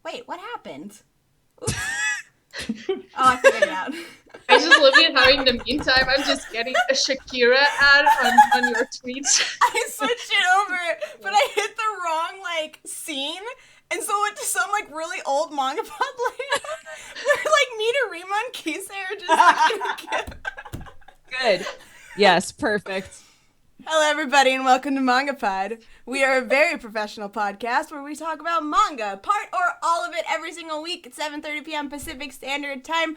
Wait, what happened? Oops. Oh, I figured it out. I just love it how in the meantime I'm just getting a Shakira ad on your tweets. I switched it over, but I hit the wrong, scene. And so it just some, really old MangaPod layout where, Midorima and Kisei are just, Good. Yes, perfect. Hello, everybody, and welcome to MangaPod. We are a very professional podcast where we talk about manga, part or all of it, every single week at 7:30 p.m. Pacific Standard Time.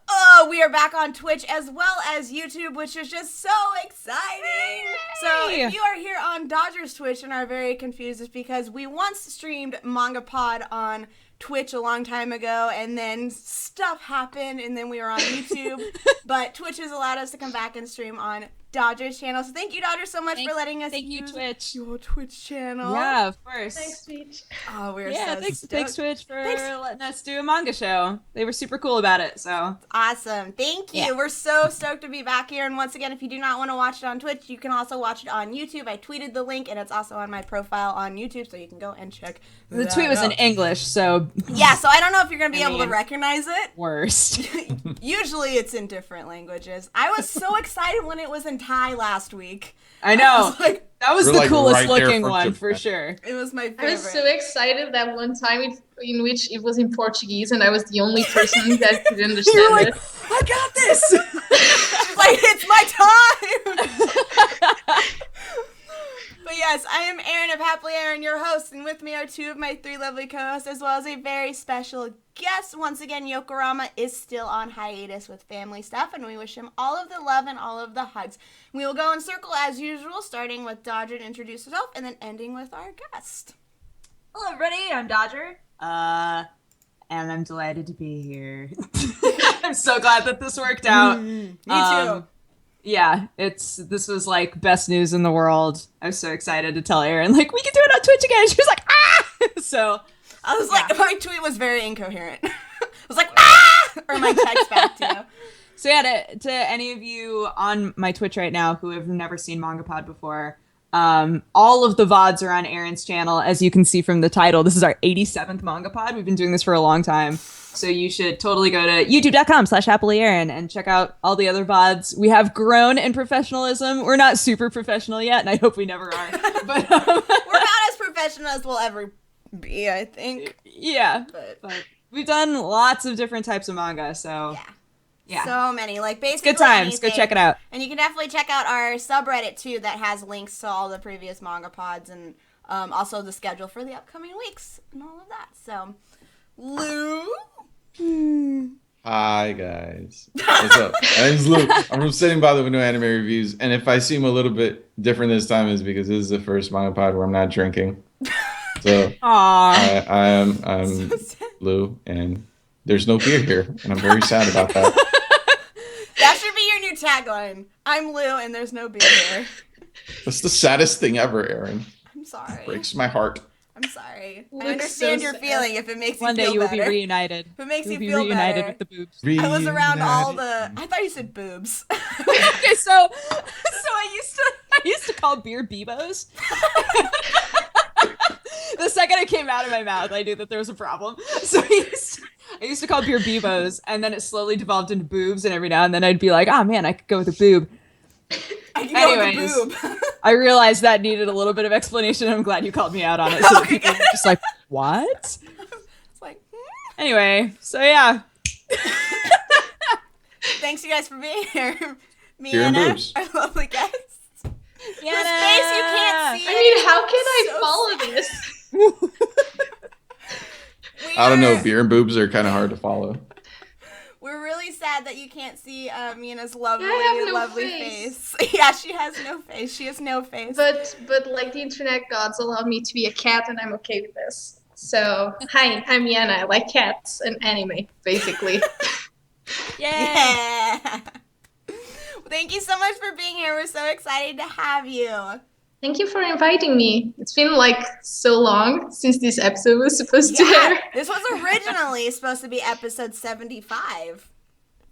Oh, we are back on Twitch as well as YouTube, which is just so exciting. Yay! So if you are here on Dodger's Twitch and are very confused, it's because we once streamed MangaPod on Twitch a long time ago, and then stuff happened, and then we were on YouTube. But Twitch has allowed us to come back and stream on Dodger's channel. So thank you, Dodger, so much for letting us use Twitch. Your Twitch channel. Yeah, of course. Thanks, Twitch. Oh, we're thanks Twitch for letting us do a manga show. They were super cool about it, so. Awesome. Thank you. Yeah. We're so stoked to be back here. And once again, if you do not want to watch it on Twitch, you can also watch it on YouTube. I tweeted the link, and it's also on my profile on YouTube, so you can go and check the tweet was in English, so. Yeah, so I don't know if you're going to be able to recognize it. Worst. Usually it's in different languages. I was so excited when it was in Thai last week. I know. That was the coolest looking one for sure. It was my favorite. I was so excited that one time in which it was in Portuguese and I was the only person that could understand it. I got this! She's like, it's my time! But yes, I am Erin of HappiLeeErin, your host, and with me are two of my three lovely co-hosts, as well as a very special guest. Once again, Yokurama is still on hiatus with family stuff, and we wish him all of the love and all of the hugs. We will go in circle as usual, starting with Dodger to introduce herself, and then ending with our guest. Hello, everybody. I'm Dodger. And I'm delighted to be here. I'm so glad that this worked out. Me too. Yeah, this was best news in the world. I was so excited to tell Erin, we can do it on Twitch again. She was like, ah! So I was my tweet was very incoherent. I was like, ah! Or my text back to you. So yeah, to any of you on my Twitch right now who have never seen MangaPod before, all of the VODs are on Erin's channel, as you can see from the title. This is our 87th MangaPod. We've been doing this for a long time. So you should totally go to youtube.com/HappiLeeErin and check out all the other VODs. We have grown in professionalism. We're not super professional yet, and I hope we never are. But we're not as professional as we'll ever be, I think. Yeah. But we've done lots of different types of manga, so yeah. So many, basically good times. Anything. Go check it out. And you can definitely check out our subreddit, too, that has links to all the previous MangaPods and also the schedule for the upcoming weeks and all of that. So, Lou? Hi, guys. What's up? My name's Lou. I'm from Sitting by the Window Anime Reviews, and if I seem a little bit different this time, is because this is the first MangaPod where I'm not drinking. So, I'm Lou, and there's no beer here, and I'm very sad about that. That should be your new tagline. I'm Lou, and there's no beer here. That's the saddest thing ever, Erin. I'm sorry. It breaks my heart. I'm sorry. I understand your feeling if it makes you feel better. One day you will be reunited. If it makes you feel reunited with the boobs. I was around all the... I thought you said boobs. Okay, so I used to call beer Bebos. The second it came out of my mouth, I knew that there was a problem. So I used to call beer Bebos, and then it slowly devolved into boobs, and every now and then I'd be like, oh man, I could go with a boob. Anyways, I realized that needed a little bit of explanation, and I'm glad you called me out on it. So that people were just like, what? It's like, Anyway, so yeah. Thanks you guys for being here. Miana, our lovely guest. Miana. The space you can't see. I mean, how can I follow this? I don't know. Beer and boobs are kind of hard to follow. We're really sad that you can't see Miana's lovely face. Yeah, she has no face. She has no face. But the internet gods allowed me to be a cat, and I'm okay with this. So, hi, I'm Miana. I like cats and anime, basically. Yeah. Thank you so much for being here. We're so excited to have you. Thank you for inviting me. It's been so long since this episode was supposed to air. This was originally supposed to be episode 75.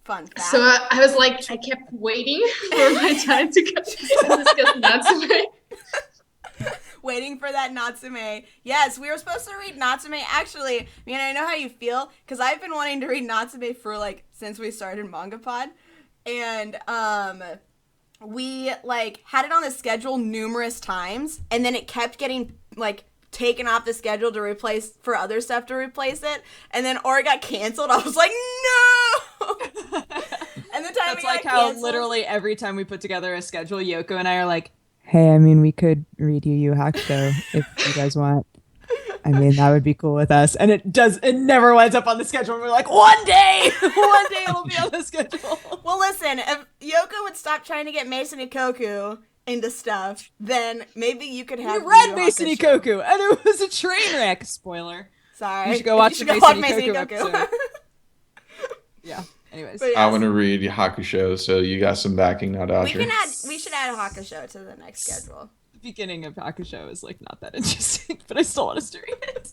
Fun fact. So I was I kept waiting for my time to discuss Natsume. waiting for that Natsume. Yes, we were supposed to read Natsume. Actually, man, I know how you feel, because I've been wanting to read Natsume for, like, since we started MangaPod. And, we, like, had it on the schedule numerous times, and then it kept getting, like, taken off the schedule to replace, for other stuff to replace it, and then, or it got canceled. I was like, no! And the time That's it like got how canceled, literally every time we put together a schedule, Yoko and I are like, hey, I mean, we could read Yu Yu Hakusho if you guys want. I mean, that would be cool with us. And it never winds up on the schedule. And we're like, one day it'll be on the schedule. Well, listen, if Yoko would stop trying to get Mason Ikoku into stuff, then maybe you could have. You read Yu Yu Mason Hakusho. Ikoku, and it was a train wreck. Spoiler. Sorry. You should go watch the Mason Ikoku episode. Yeah. Anyways, But yes, I want to read Hakusho, so you got some backing now, Dodger. we should add a Hakusho to the next schedule. the beginning of Hakusho is like not that interesting, but I still want us to read it.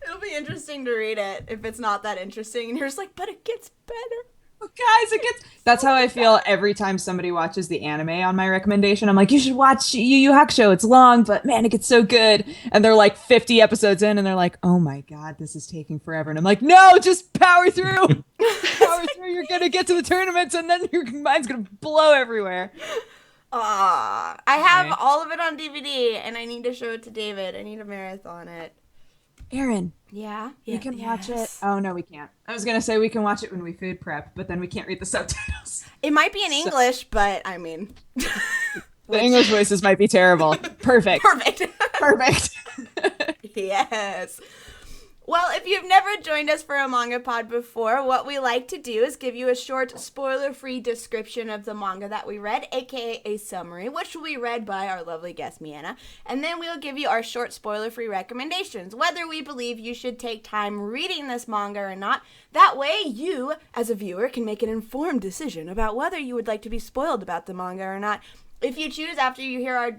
It'll be interesting to read it if it's not that interesting, and you're just like, but it gets better. Guys, it gets. That's how I feel every time somebody watches the anime on my recommendation. I'm like, you should watch Yu Yu Hakusho. It's long, but man, it gets so good. And they're like 50 episodes in, and they're like, oh my god, this is taking forever. And I'm like, no, just power through. Power through. You're gonna get to the tournaments, and then your mind's gonna blow everywhere. I have all of it on DVD, and I need to show it to David. I need to marathon it. Erin, Yeah? we can watch it. Oh no, we can't. I was gonna say we can watch it when we food prep, but then we can't read the subtitles. It might be in English, but I mean... The English voices might be terrible. Perfect. Perfect. Perfect. Yes. Well, if you've never joined us for a manga pod before, what we like to do is give you a short, spoiler-free description of the manga that we read, aka a summary, which will be read by our lovely guest, Miana, and then we'll give you our short, spoiler-free recommendations, whether we believe you should take time reading this manga or not. That way, you, as a viewer, can make an informed decision about whether you would like to be spoiled about the manga or not. If you choose, after you hear our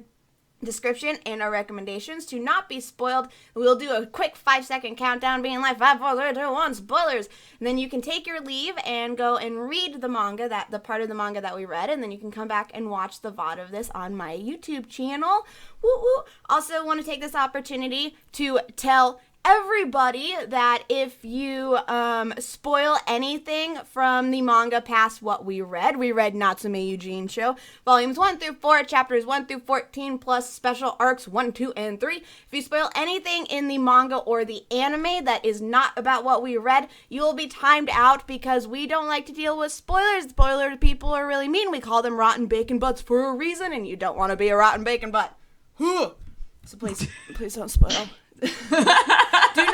description and our recommendations, to not be spoiled, we'll do a quick 5-second countdown being like 5, 4, 3, 2, 1, spoilers, and then you can take your leave and go and read the manga, the part of the manga that we read, and then you can come back and watch the VOD of this on my YouTube channel. Woo woo. Also want to take this opportunity to tell everybody that if you spoil anything from the manga past what we read Natsume Yuujinchou, volumes 1 through 4, chapters 1 through 14, plus special arcs 1, 2, and 3. If you spoil anything in the manga or the anime that is not about what we read, you will be timed out because we don't like to deal with spoilers. Spoiler people are really mean. We call them rotten bacon butts for a reason, and you don't want to be a rotten bacon butt. So please don't spoil. Do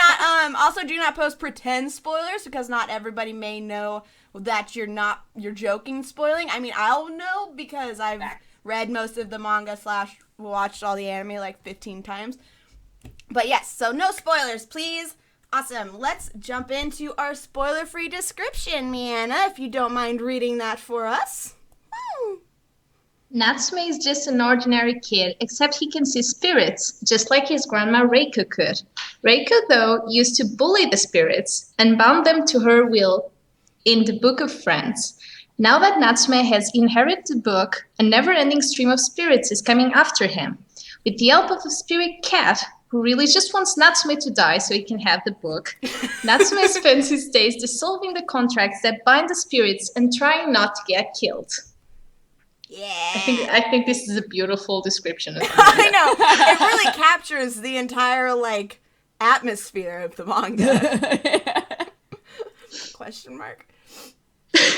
not post pretend spoilers, because not everybody may know that you're joking spoiling. I mean, I'll know because I've read most of the manga / watched all the anime like 15 times. But yes, so no spoilers, please. Awesome. Let's jump into our spoiler-free description, Miana, if you don't mind reading that for us. Natsume is just an ordinary kid, except he can see spirits, just like his grandma Reiko could. Reiko, though, used to bully the spirits and bound them to her will in the Book of Friends. Now that Natsume has inherited the book, a never-ending stream of spirits is coming after him. With the help of a spirit cat, who really just wants Natsume to die so he can have the book, Natsume spends his days dissolving the contracts that bind the spirits and trying not to get killed. Yeah. I think this is a beautiful description of I know. It really captures the entire, like, atmosphere of the manga. Question mark.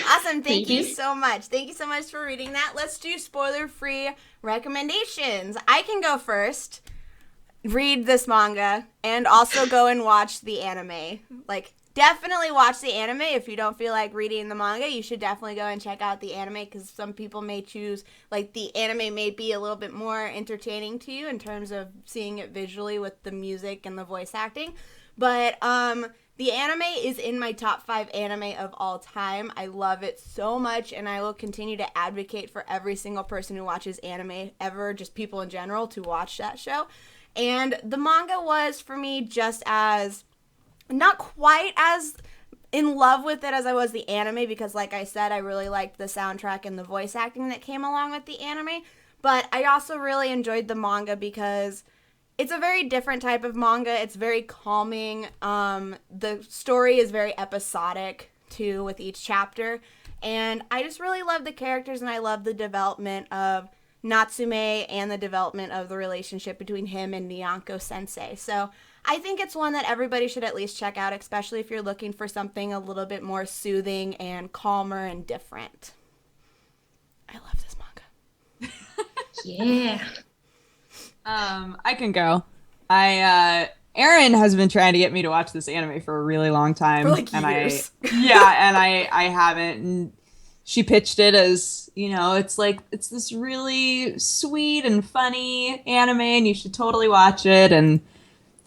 Awesome. Thank you so much. Thank you so much for reading that. Let's do spoiler-free recommendations. I can go first, read this manga, and also go and watch the anime. Like, definitely watch the anime. If you don't feel like reading the manga, you should definitely go and check out the anime, because some people may choose, like, the anime may be a little bit more entertaining to you in terms of seeing it visually with the music and the voice acting. But the anime is in my top 5 anime of all time. I love it so much, and I will continue to advocate for every single person who watches anime ever, just people in general, to watch that show. And the manga was, for me, just as... not quite as in love with it as I was the anime, because like I said, I really liked the soundtrack and the voice acting that came along with the anime. But I also really enjoyed the manga because it's a very different type of manga. It's very calming. The story is very episodic, too, with each chapter. And I just really love the characters, and I love the development of Natsume and the development of the relationship between him and Nyanko-sensei. So I think it's one that everybody should at least check out, especially if you're looking for something a little bit more soothing and calmer and different. I love this manga. Yeah. I can go. Erin has been trying to get me to watch this anime for a really long time. For like years. I haven't. And she pitched it as, it's this really sweet and funny anime and you should totally watch it. And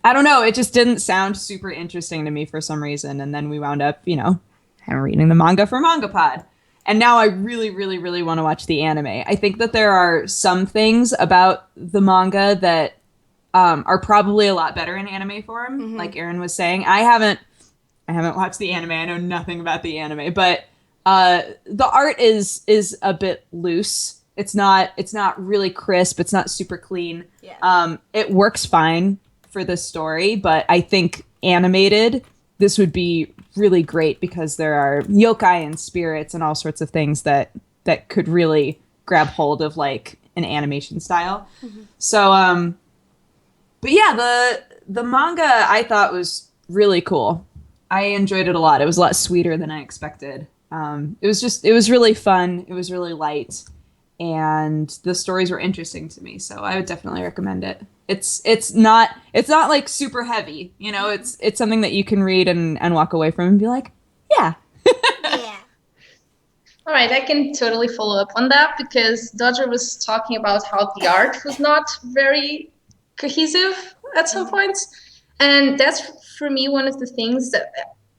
I don't know, it just didn't sound super interesting to me for some reason. And then we wound up, reading the manga for MangaPod. And now I really, really, really want to watch the anime. I think that there are some things about the manga that are probably a lot better in anime form, like Erin was saying. I haven't watched the anime. I know nothing about the anime, but the art is a bit loose. It's not really crisp. It's not super clean. Yeah. It works fine for the story, but I think animated, this would be really great because there are yokai and spirits and all sorts of things that could really grab hold of like an animation style. So, but yeah, the manga I thought was really cool. I enjoyed it a lot. It was a lot sweeter than I expected. It was really fun. It was really light, and the stories were interesting to me. So I would definitely recommend it. It's not like super heavy, it's something that you can read and walk away from and be like, yeah. Yeah. All right, I can totally follow up on that because Dodger was talking about how the art was not very cohesive at some points. And that's, for me, one of the things that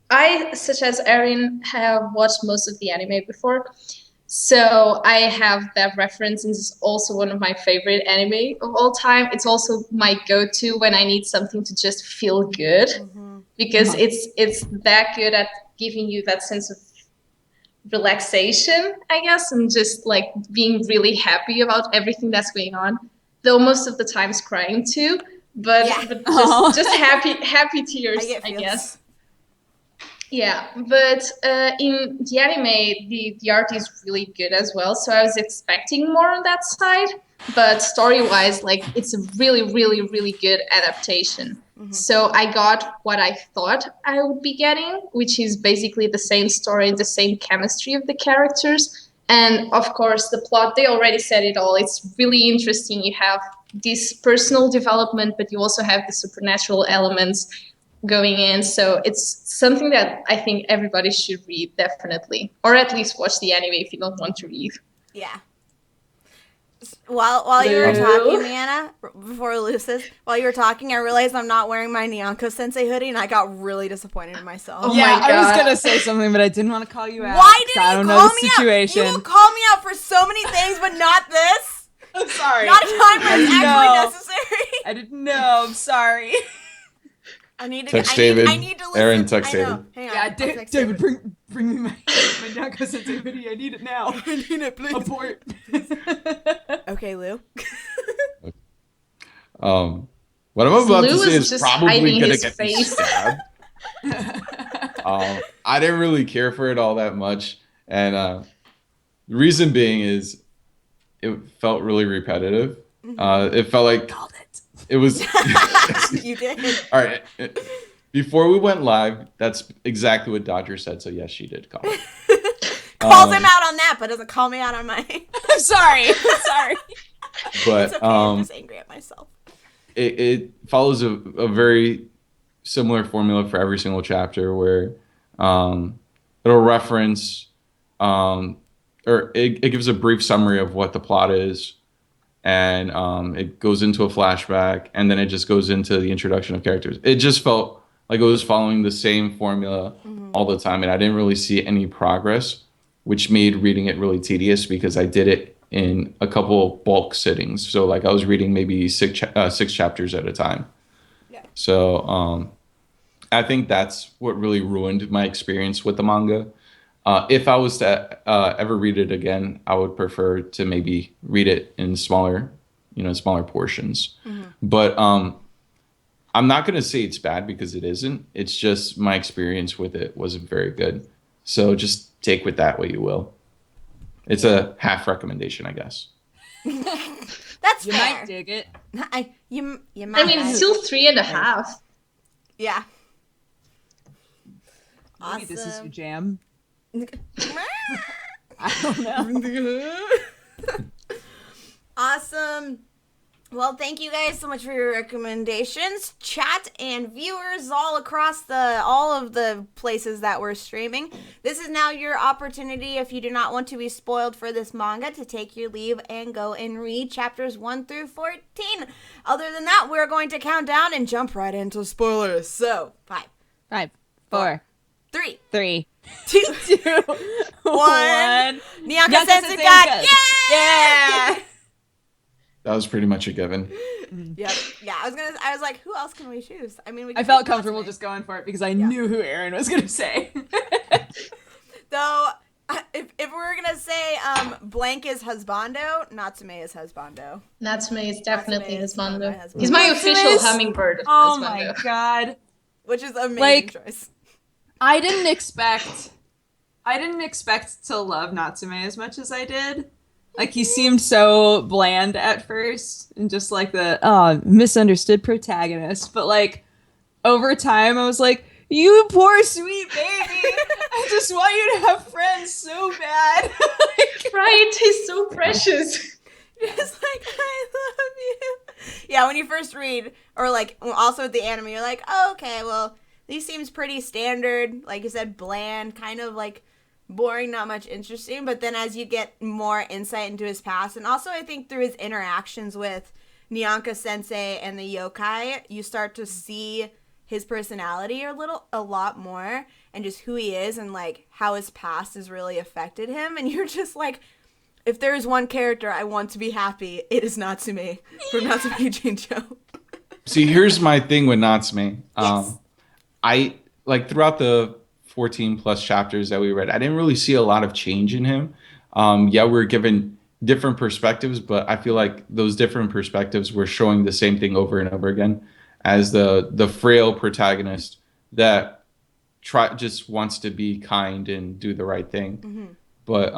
I, such as Erin, have watched most of the anime before. So I have that reference, and it's also one of my favorite anime of all time. It's also my go-to when I need something to just feel good, because it's that good at giving you that sense of relaxation, I guess, and just like being really happy about everything that's going on. Though most of the times crying too, but just happy tears, I guess. Yeah, but in the anime, the art is really good as well. So I was expecting more on that side, but story-wise, like it's a really, really, really good adaptation. So I got what I thought I would be getting, which is basically the same story, the same chemistry of the characters. And of course, the plot, they already said it all. It's really interesting. You have this personal development, but you also have the supernatural elements going in. So it's something that I think everybody should read, definitely. Or at least watch the anime if you don't want to read. Yeah. While you were talking, Miana, before Lucis, while you were talking, I realized I'm not wearing my Nyanko-sensei hoodie, and I got really disappointed in myself. Oh my God. I was gonna say something, but I didn't want to call you out. Why didn't I you don't call know the me situation. out? You will call me out for so many things, but not this. I'm sorry. Not a time when it's actually necessary. I didn't know. I'm sorry. I need to Text David. I need to listen. Erin, text David. Hang on. Yeah, I'll text David, bring me my Nyanko-sensei hoodie. I need it now. I need it, please. Abort. Okay, Lou. What I'm about Lou to say is is just probably hiding gonna his get me face. stabbed. I didn't really care for it all that much, and the reason being is it felt really repetitive. It felt like it was. You did. All right. Before we went live, that's exactly what Dodger said. So yes, she did call. Calls him out on that, but doesn't call me out on mine. I'm sorry. But It's okay. I'm just angry at myself. it follows a very similar formula for every single chapter, where it'll reference or it gives a brief summary of what the plot is, and it goes into a flashback, and then it just goes into the introduction of characters. It just felt like it was following the same formula all the time, and I didn't really see any progress, which made reading it really tedious because I did it in a couple bulk sittings. So like I was reading maybe six chapters at a time. Yeah. So I think that's what really ruined my experience with the manga. If I was to ever read it again, I would prefer to maybe read it in smaller portions. But I'm not going to say it's bad because it isn't. It's just my experience with it wasn't very good. So just take with that what you will. It's a half recommendation, I guess. That's You fair. might dig it. You might. I mean, it's still 3.5. Yeah. Maybe this is Awesome. your jam. I don't know. Awesome. Well, thank you guys so much for your recommendations. Chat and viewers all across all of the places that we're streaming. This is now your opportunity, if you do not want to be spoiled for this manga, to take your leave and go and read chapters 1 through 14. Other than that, we're going to count down and jump right into spoilers. So, 5, 5, 4, 3, 3, 2, 2, 1. 1. Nyanka Sensei got Yeah! That was pretty much a given. Yep. Yeah, I was like, who else can we choose? I mean, we I could felt choose comfortable Natsume. just going for it because I knew who Aaron was going to say. Though, if we're gonna say blank is husbando, Natsume is husbando. Natsume is definitely Natsume is husbando. my husband. He's my Natsume official is- hummingbird Oh husbando. my god. Which is an amazing Like- choice. I didn't expect to love Natsume as much as I did. Like, he seemed so bland at first and just like the misunderstood protagonist. But like over time I was like, you poor sweet baby. I just want you to have friends so bad. Right? He's so precious. Just like, I love you. Yeah, when you first read, or like also with the anime, you're like, oh, okay, well, these seems pretty standard. Like you said, bland, kind of like boring, not much interesting. But then as you get more insight into his past, and also I think through his interactions with Nyanka Sensei and the yokai, you start to see his personality a lot more, and just who he is, and like how his past has really affected him. And you're just like, if there is one character I want to be happy, it is Natsume from Natsume Yuujinchou. See, here's my thing with Natsume. Yes. I like throughout the 14 plus chapters that we read, I didn't really see a lot of change in him. Yeah, we were given different perspectives, but I feel like those different perspectives were showing the same thing over and over again as the frail protagonist that just wants to be kind and do the right thing. Mm-hmm. But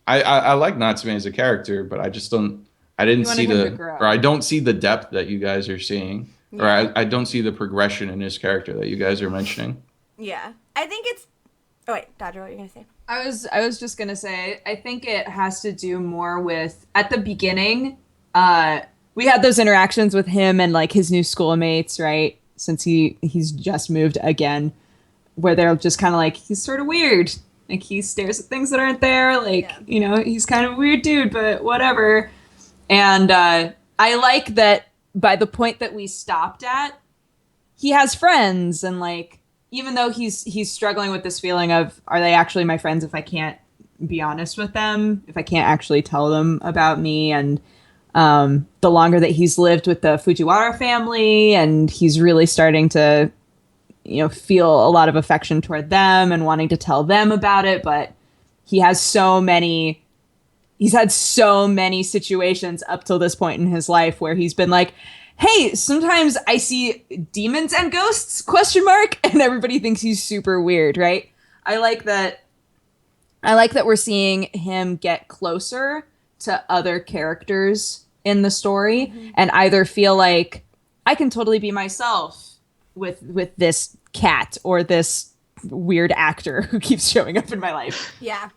I like Natsume as a character, but I just I didn't see I don't see the depth that you guys are seeing, or I don't see the progression in his character that you guys are mentioning. Yeah. I think it's... Oh, wait. Dodger, what were you going to say? I was just gonna say, I think it has to do more with, at the beginning, we had those interactions with him and like his new schoolmates, right? Since he's just moved again, where they're just kind of like, he's sort of weird. Like, he stares at things that aren't there. Like, you know, he's kind of a weird dude, but whatever. And I like that by the point that we stopped at, he has friends, and like, even though he's struggling with this feeling of, are they actually my friends if I can't be honest with them, if I can't actually tell them about me? And the longer that he's lived with the Fujiwara family, and he's really starting to, you know, feel a lot of affection toward them and wanting to tell them about it, but he's had so many situations up till this point in his life where he's been like, hey, sometimes I see demons and ghosts, ? And everybody thinks he's super weird, right? I like that we're seeing him get closer to other characters in the story, and either feel like I can totally be myself with this cat or this weird actor who keeps showing up in my life. Yeah.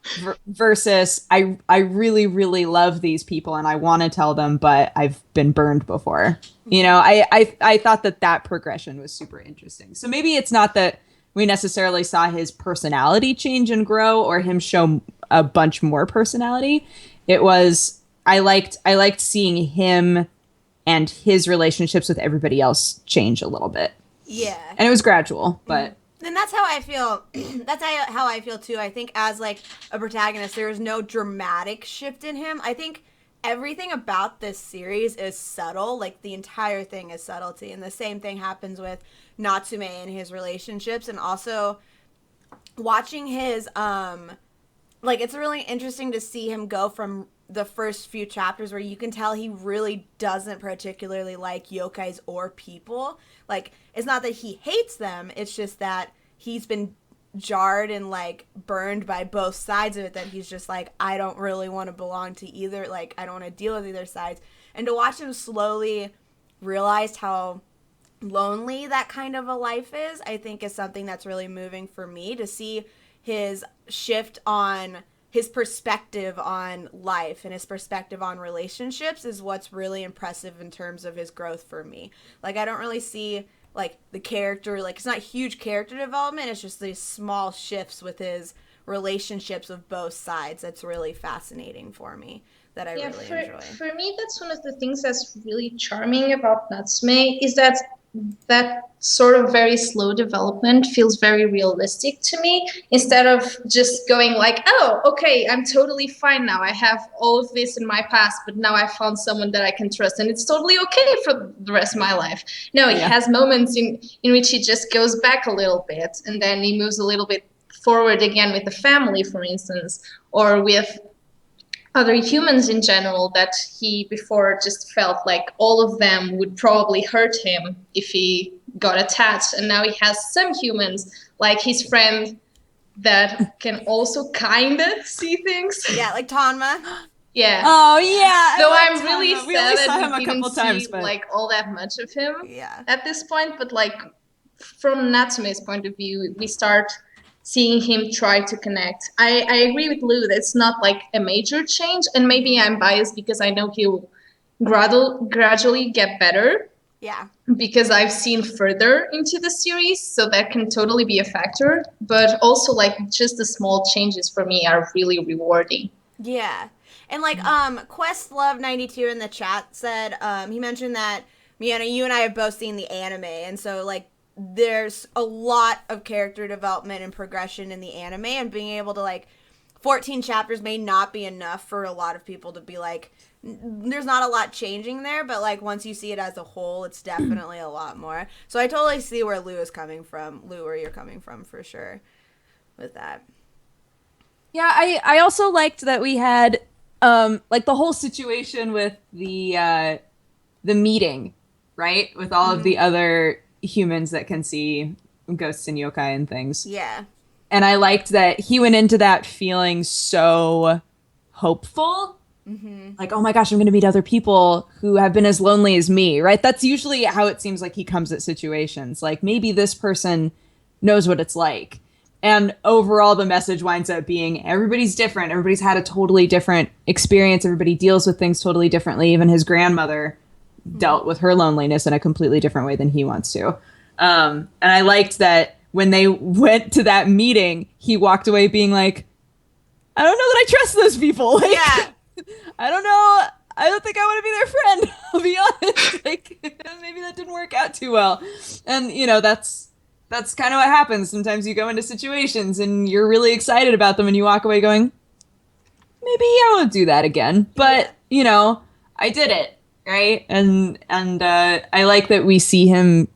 Versus I really, really love these people and I want to tell them, but I've been burned before. You know, I thought that progression was super interesting. So maybe it's not that we necessarily saw his personality change and grow, or him show a bunch more personality. It was, I liked seeing him and his relationships with everybody else change a little bit. Yeah. And it was gradual, but And that's how I feel. That's how I feel too. I think as like a protagonist, there is no dramatic shift in him. I think everything about this series is subtle. Like, the entire thing is subtlety. And the same thing happens with Natsume and his relationships. And also, watching his like, it's really interesting to see him go from the first few chapters where you can tell he really doesn't particularly like yokais or people. Like, it's not that he hates them, it's just that he's been jarred and like burned by both sides of it, that he's just like, I don't really want to belong to either, like I don't want to deal with either sides. And to watch him slowly realize how lonely that kind of a life is, I think is something that's really moving for me. To see his shift on his perspective on life and his perspective on relationships is what's really impressive in terms of his growth for me. Like, I don't really see like the character, like, it's not huge character development, it's just these small shifts with his relationships with both sides that's really fascinating for me, that I really enjoy. For me, that's one of the things that's really charming about Natsume, is that sort of very slow development feels very realistic to me, instead of just going like, oh, okay, I'm totally fine now. I have all of this in my past, but now I found someone that I can trust, and it's totally okay for the rest of my life. No, he has moments in which he just goes back a little bit, and then he moves a little bit forward again with the family, for instance, or with other humans in general, that he before just felt like all of them would probably hurt him if he got attached. And now he has some humans, like his friend, that can also kind of see things. Yeah, like Tanma. Yeah. Oh, yeah. So I'm really We only sad saw that him we a couple didn't times, see but like all that much of him Yeah. at this point. But like, from Natsume's point of view, we start seeing him try to connect. I agree with Lou that it's not like a major change, and maybe I'm biased because I know he'll gradually get better. Yeah. Because I've seen further into the series, so that can totally be a factor. But also, like, just the small changes for me are really rewarding. Yeah. And like Questlove92 in the chat said, he mentioned that Miana, you and I have both seen the anime, and so like there's a lot of character development and progression in the anime, and being able to like 14 chapters may not be enough for a lot of people to be like, there's not a lot changing there, but like once you see it as a whole, it's definitely a lot more. So I totally see where Lou is coming from, where you're coming from for sure with that. Yeah, I also liked that we had like the whole situation with the meeting, right? With all of the other humans that can see ghosts and yokai and things. Yeah. And I liked that he went into that feeling so hopeful. Mm-hmm. Like, oh my gosh, I'm going to meet other people who have been as lonely as me, right? That's usually how it seems like he comes at situations. Like, maybe this person knows what it's like. And overall, the message winds up being everybody's different. Everybody's had a totally different experience. Everybody deals with things totally differently. Even his grandmother dealt with her loneliness in a completely different way than he wants to. And I liked that when they went to that meeting, he walked away being like, I don't know that I trust those people. Like, Yeah. I don't know. I don't think I want to be their friend. I'll be honest. Like, maybe that didn't work out too well. And, you know, that's kind of what happens. Sometimes you go into situations and you're really excited about them and you walk away going, maybe I won't do that again. But, you know, I did it. Right. And I like that we see him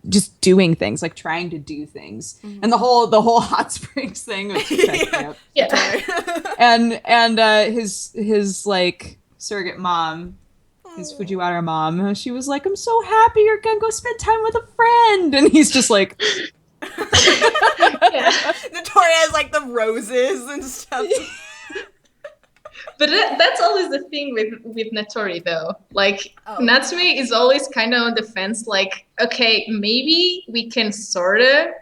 just doing things, like trying to do things. Mm-hmm. And the whole hot springs thing, which and his like surrogate mom, his Fujiwara mom, she was like, I'm so happy you're gonna go spend time with a friend, and he's just like Notoria has like the roses and stuff. But that's always the thing with Natori, though. Like, Natsume is always kind of on the fence, like, okay, maybe we can sort of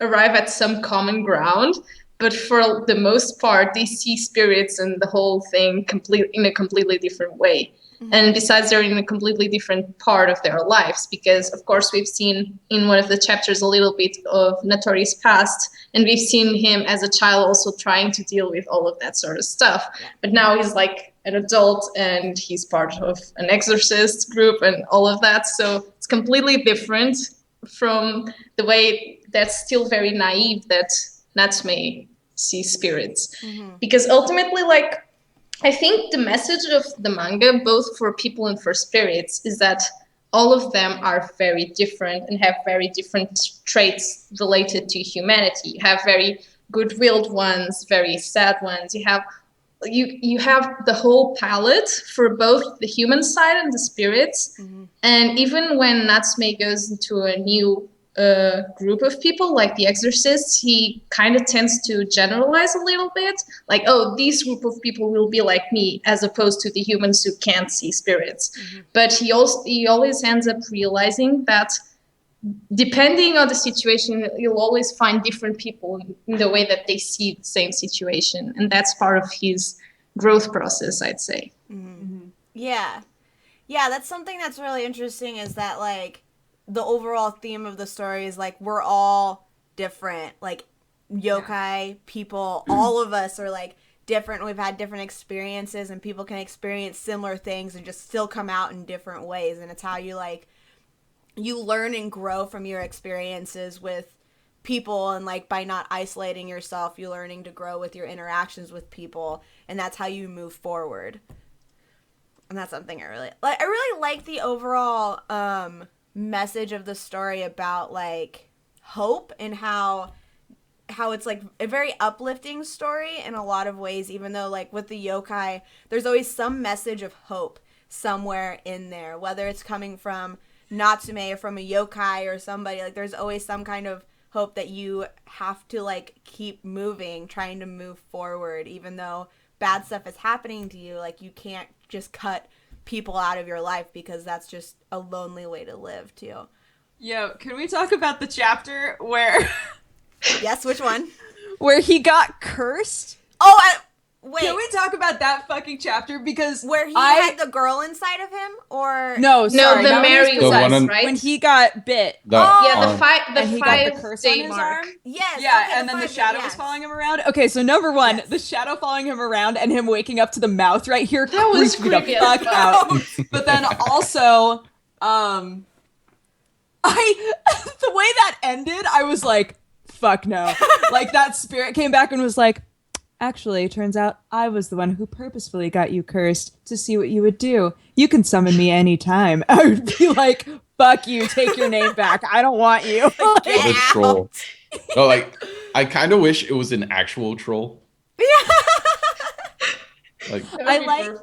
arrive at some common ground, but for the most part, they see spirits and the whole thing in a completely different way. Mm-hmm. And besides, they're in a completely different part of their lives, because, of course, we've seen in one of the chapters a little bit of Natori's past, and we've seen him as a child also trying to deal with all of that sort of stuff. But now he's like an adult, and he's part of an exorcist group and all of that. So it's completely different from the way that's still very naive that Natsume sees spirits. Mm-hmm. Because ultimately, like, I think the message of the manga, both for people and for spirits, is that all of them are very different and have very different traits related to humanity. You have very good-willed ones, very sad ones. You have the whole palette for both the human side and the spirits. Mm-hmm. And even when Natsume goes into a new group of people, like the exorcists, he kind of tends to generalize a little bit, like, oh, these group of people will be like me, as opposed to the humans who can't see spirits. Mm-hmm. But he always ends up realizing that depending on the situation, you'll always find different people in the way that they see the same situation, and that's part of his growth process, I'd say. Mm-hmm. Yeah, that's something that's really interesting, is that, like, the overall theme of the story is, like, we're all different. Like, yokai people, all of us are, like, different. We've had different experiences, and people can experience similar things and just still come out in different ways. And it's how you, like, you learn and grow from your experiences with people, and, like, by not isolating yourself, you're learning to grow with your interactions with people, and that's how you move forward. And that's something I really like the overall message of the story about, like, hope, and how it's, like, a very uplifting story in a lot of ways, even though, like, with the yokai, there's always some message of hope somewhere in there, whether it's coming from Natsume or from a yokai or somebody. Like, there's always some kind of hope that you have to, like, keep moving, trying to move forward, even though bad stuff is happening to you. Like, you can't just cut people out of your life, because that's just a lonely way to live too. Yo, can we talk about the chapter where Yes, which one? Where he got cursed? Wait. Can we talk about that fucking chapter? Because where he had the girl inside of him, or no, sorry, the Mary was, right? When he got bit. The five curse on his arm. Yes. Yeah, okay, and then the shadow was following him around. Okay, so number one, the shadow following him around and him waking up to the mouth right here. That was creepy the fuck out. But then also, the way that ended, I was like, fuck no. Like, that spirit came back and was like, actually, it turns out I was the one who purposefully got you cursed to see what you would do. You can summon me anytime. I would be like, fuck you, take your name back. I don't want you. Like, what a troll. No, like, I kind of wish it was an actual troll. Like,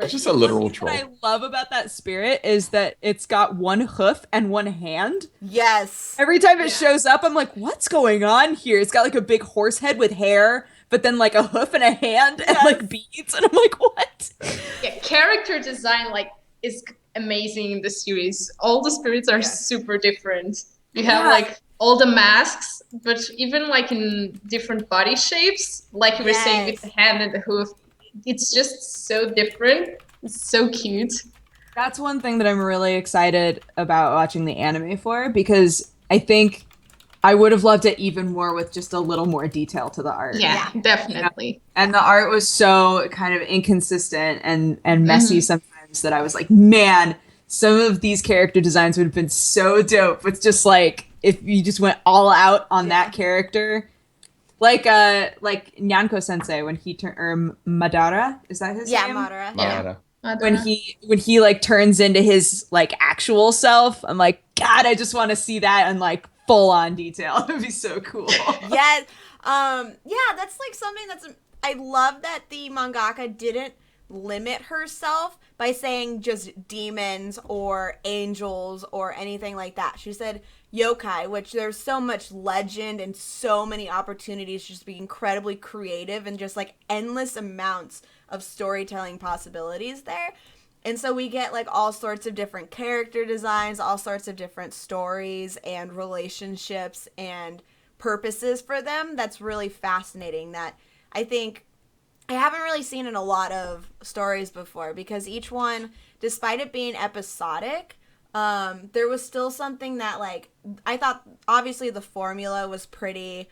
it's just a literal troll. What I love about that spirit is that it's got one hoof and one hand. Yes. Every time it shows up, I'm like, what's going on here? It's got like a big horse head with hair, but then like a hoof and a hand and like beads, and I'm like, what? Yeah, character design is amazing in the series. All the spirits are super different. You have like all the masks, but even like in different body shapes, like you were saying with the hand and the hoof. It's just so different. It's so cute. That's one thing that I'm really excited about watching the anime for, because I think I would have loved it even more with just a little more detail to the art. Yeah, definitely. You know? And the art was so kind of inconsistent and messy sometimes that I was like, man, some of these character designs would have been so dope. It's just like, if you just went all out on that character. Like Nyanko Sensei when he or Madara, is that his name? Madara. Miana. When he like turns into his like actual self, I'm like, God, I just want to see that in like full on detail. It'd be so cool. Yes. That's like something I love that the mangaka didn't limit herself by saying just demons or angels or anything like that. She said yokai, which there's so much legend and so many opportunities to just be incredibly creative and just like endless amounts of storytelling possibilities there. And so we get like all sorts of different character designs, all sorts of different stories and relationships and purposes for them. That's really fascinating, that I think I haven't really seen in a lot of stories before, because each one, despite it being episodic, there was still something that, like, I thought obviously the formula was pretty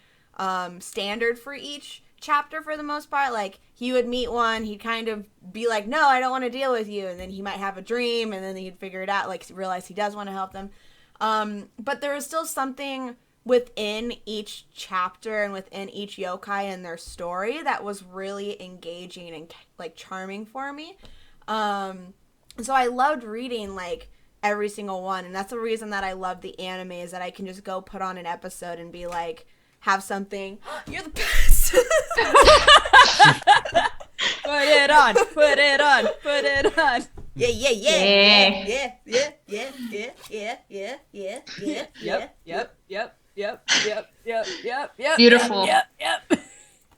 standard for each chapter for the most part. Like, he would meet one, he'd kind of be like, no, I don't want to deal with you, and then he might have a dream, and then he'd figure it out, like, realize he does want to help them. But there was still something within each chapter and within each yokai and their story that was really engaging and like charming for me. So I loved reading like every single one. And that's the reason that I love the anime, is that I can just go put on an episode and be like, have something. You're the best. Put it on. Put it on. Put it on. Yeah. Yep. Beautiful. Yep.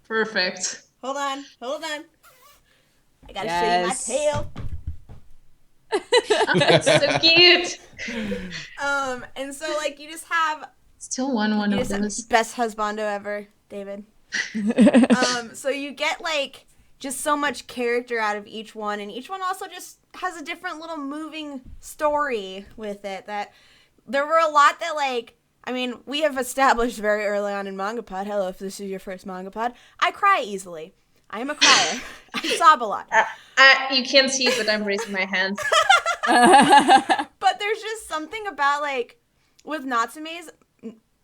Perfect. Hold on. I gotta show you my tail. So cute. And so like you just have Still one of those. best husbando ever, David. So you get like just so much character out of each one, and each one also just has a different little moving story with it. That there were a lot that like, I mean, we have established very early on in MangaPod. Hello, if this is your first MangaPod, I cry easily. I am a crier. I sob a lot. You can't see it, but I'm raising my hand. But there's just something about like with Natsume's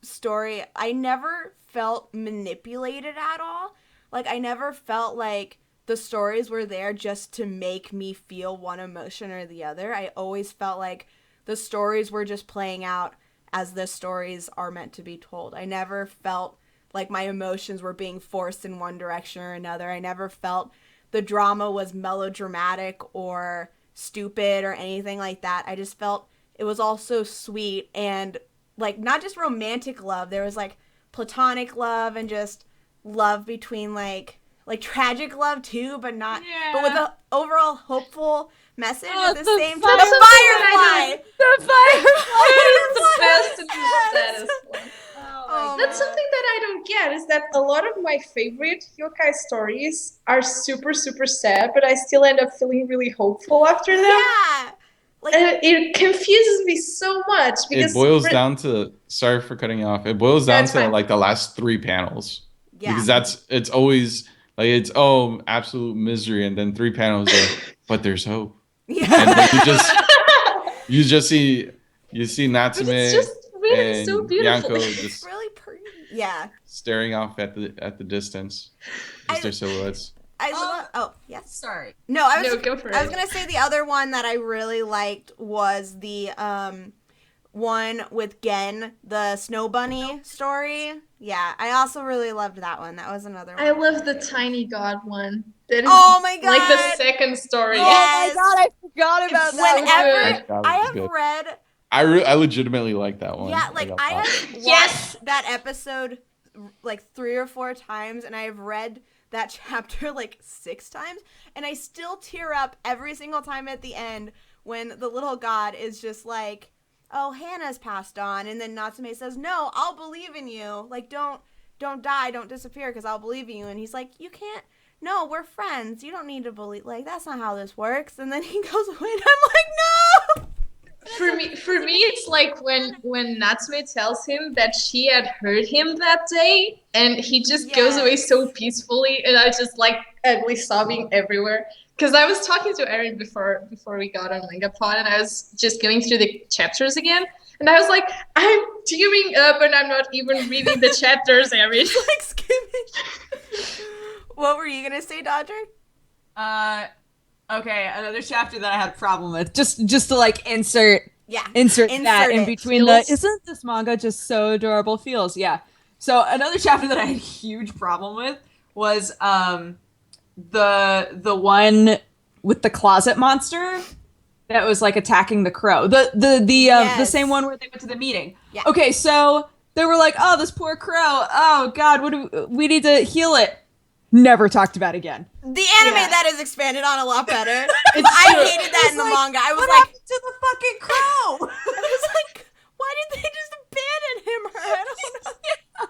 story, I never felt manipulated at all. Like I never felt like the stories were there just to make me feel one emotion or the other. I always felt like the stories were just playing out as the stories are meant to be told. I never felt like my emotions were being forced in one direction or another. I never felt the drama was melodramatic or stupid or anything like that. I just felt it was all so sweet, and like not just romantic love. There was like platonic love and just love between like tragic love too, but not, but with the overall hopeful message at the same time. The firefly! The firefly! It's the best and the saddest one. That's something that I don't get, is that a lot of my favorite yokai stories are super, super sad, but I still end up feeling really hopeful after them. Yeah! Like, And it confuses me so much, because It boils down to, sorry for cutting you off, it boils down That's to fine. like the last 3 panels. yeah. Because it's always like, it's absolute misery, and then 3 panels of, but there's hope. Yeah. And then you just see Natsume it's just really and so beautiful. Yanko It's just really pretty. Yeah. staring off at the distance. Just their silhouettes. I love. Oh, yes. Sorry. No, I was. No, go for I was it. gonna say the other one that I really liked was the one with Gen, the Snow Bunny story. Yeah, I also really loved that one. That was another one. I love the tiny god one. That is Oh my god! like the second story. Yes. Oh my god, I forgot about It's that. Whenever That I was have good. read, I legitimately like that one. yeah, like a I lot. have watched Yes. that episode like 3 or 4 times, and I have read that chapter like 6 times, and I still tear up every single time at the end when the little god is just like, oh, Hannah's passed on, and then Natsume says, no, I'll believe in you, like don't die, don't disappear, because I'll believe in you. And he's like, you can't, no, we're friends, you don't need to believe, like that's not how this works. And then he goes away, and I'm like, no. For me, it's like when Natsume tells him that she had hurt him that day, and he just goes away so peacefully, and I just like ugly sobbing everywhere. Because I was talking to Erin before we got on MangaPod, and I was just going through the chapters again, and I was like, I'm tearing up, and I'm not even reading the chapters, Erin. Like skimming. What were you gonna say, Dodger? Okay, another chapter that I had a problem with. Just to like insert that Insert in it. between Feels. isn't this manga just so adorable feels? Yeah. So another chapter that I had a huge problem with was the one with the closet monster that was like attacking the crow. The same one where they went to the meeting. Yeah. Okay, so they were like, "Oh, this poor crow. Oh god, we need to heal it." Never talked about again. The anime that is expanded on a lot better. I hated that in the manga. I was what like, happened to the fucking crow? I was like, why did they just abandon him? I don't know. Yeah.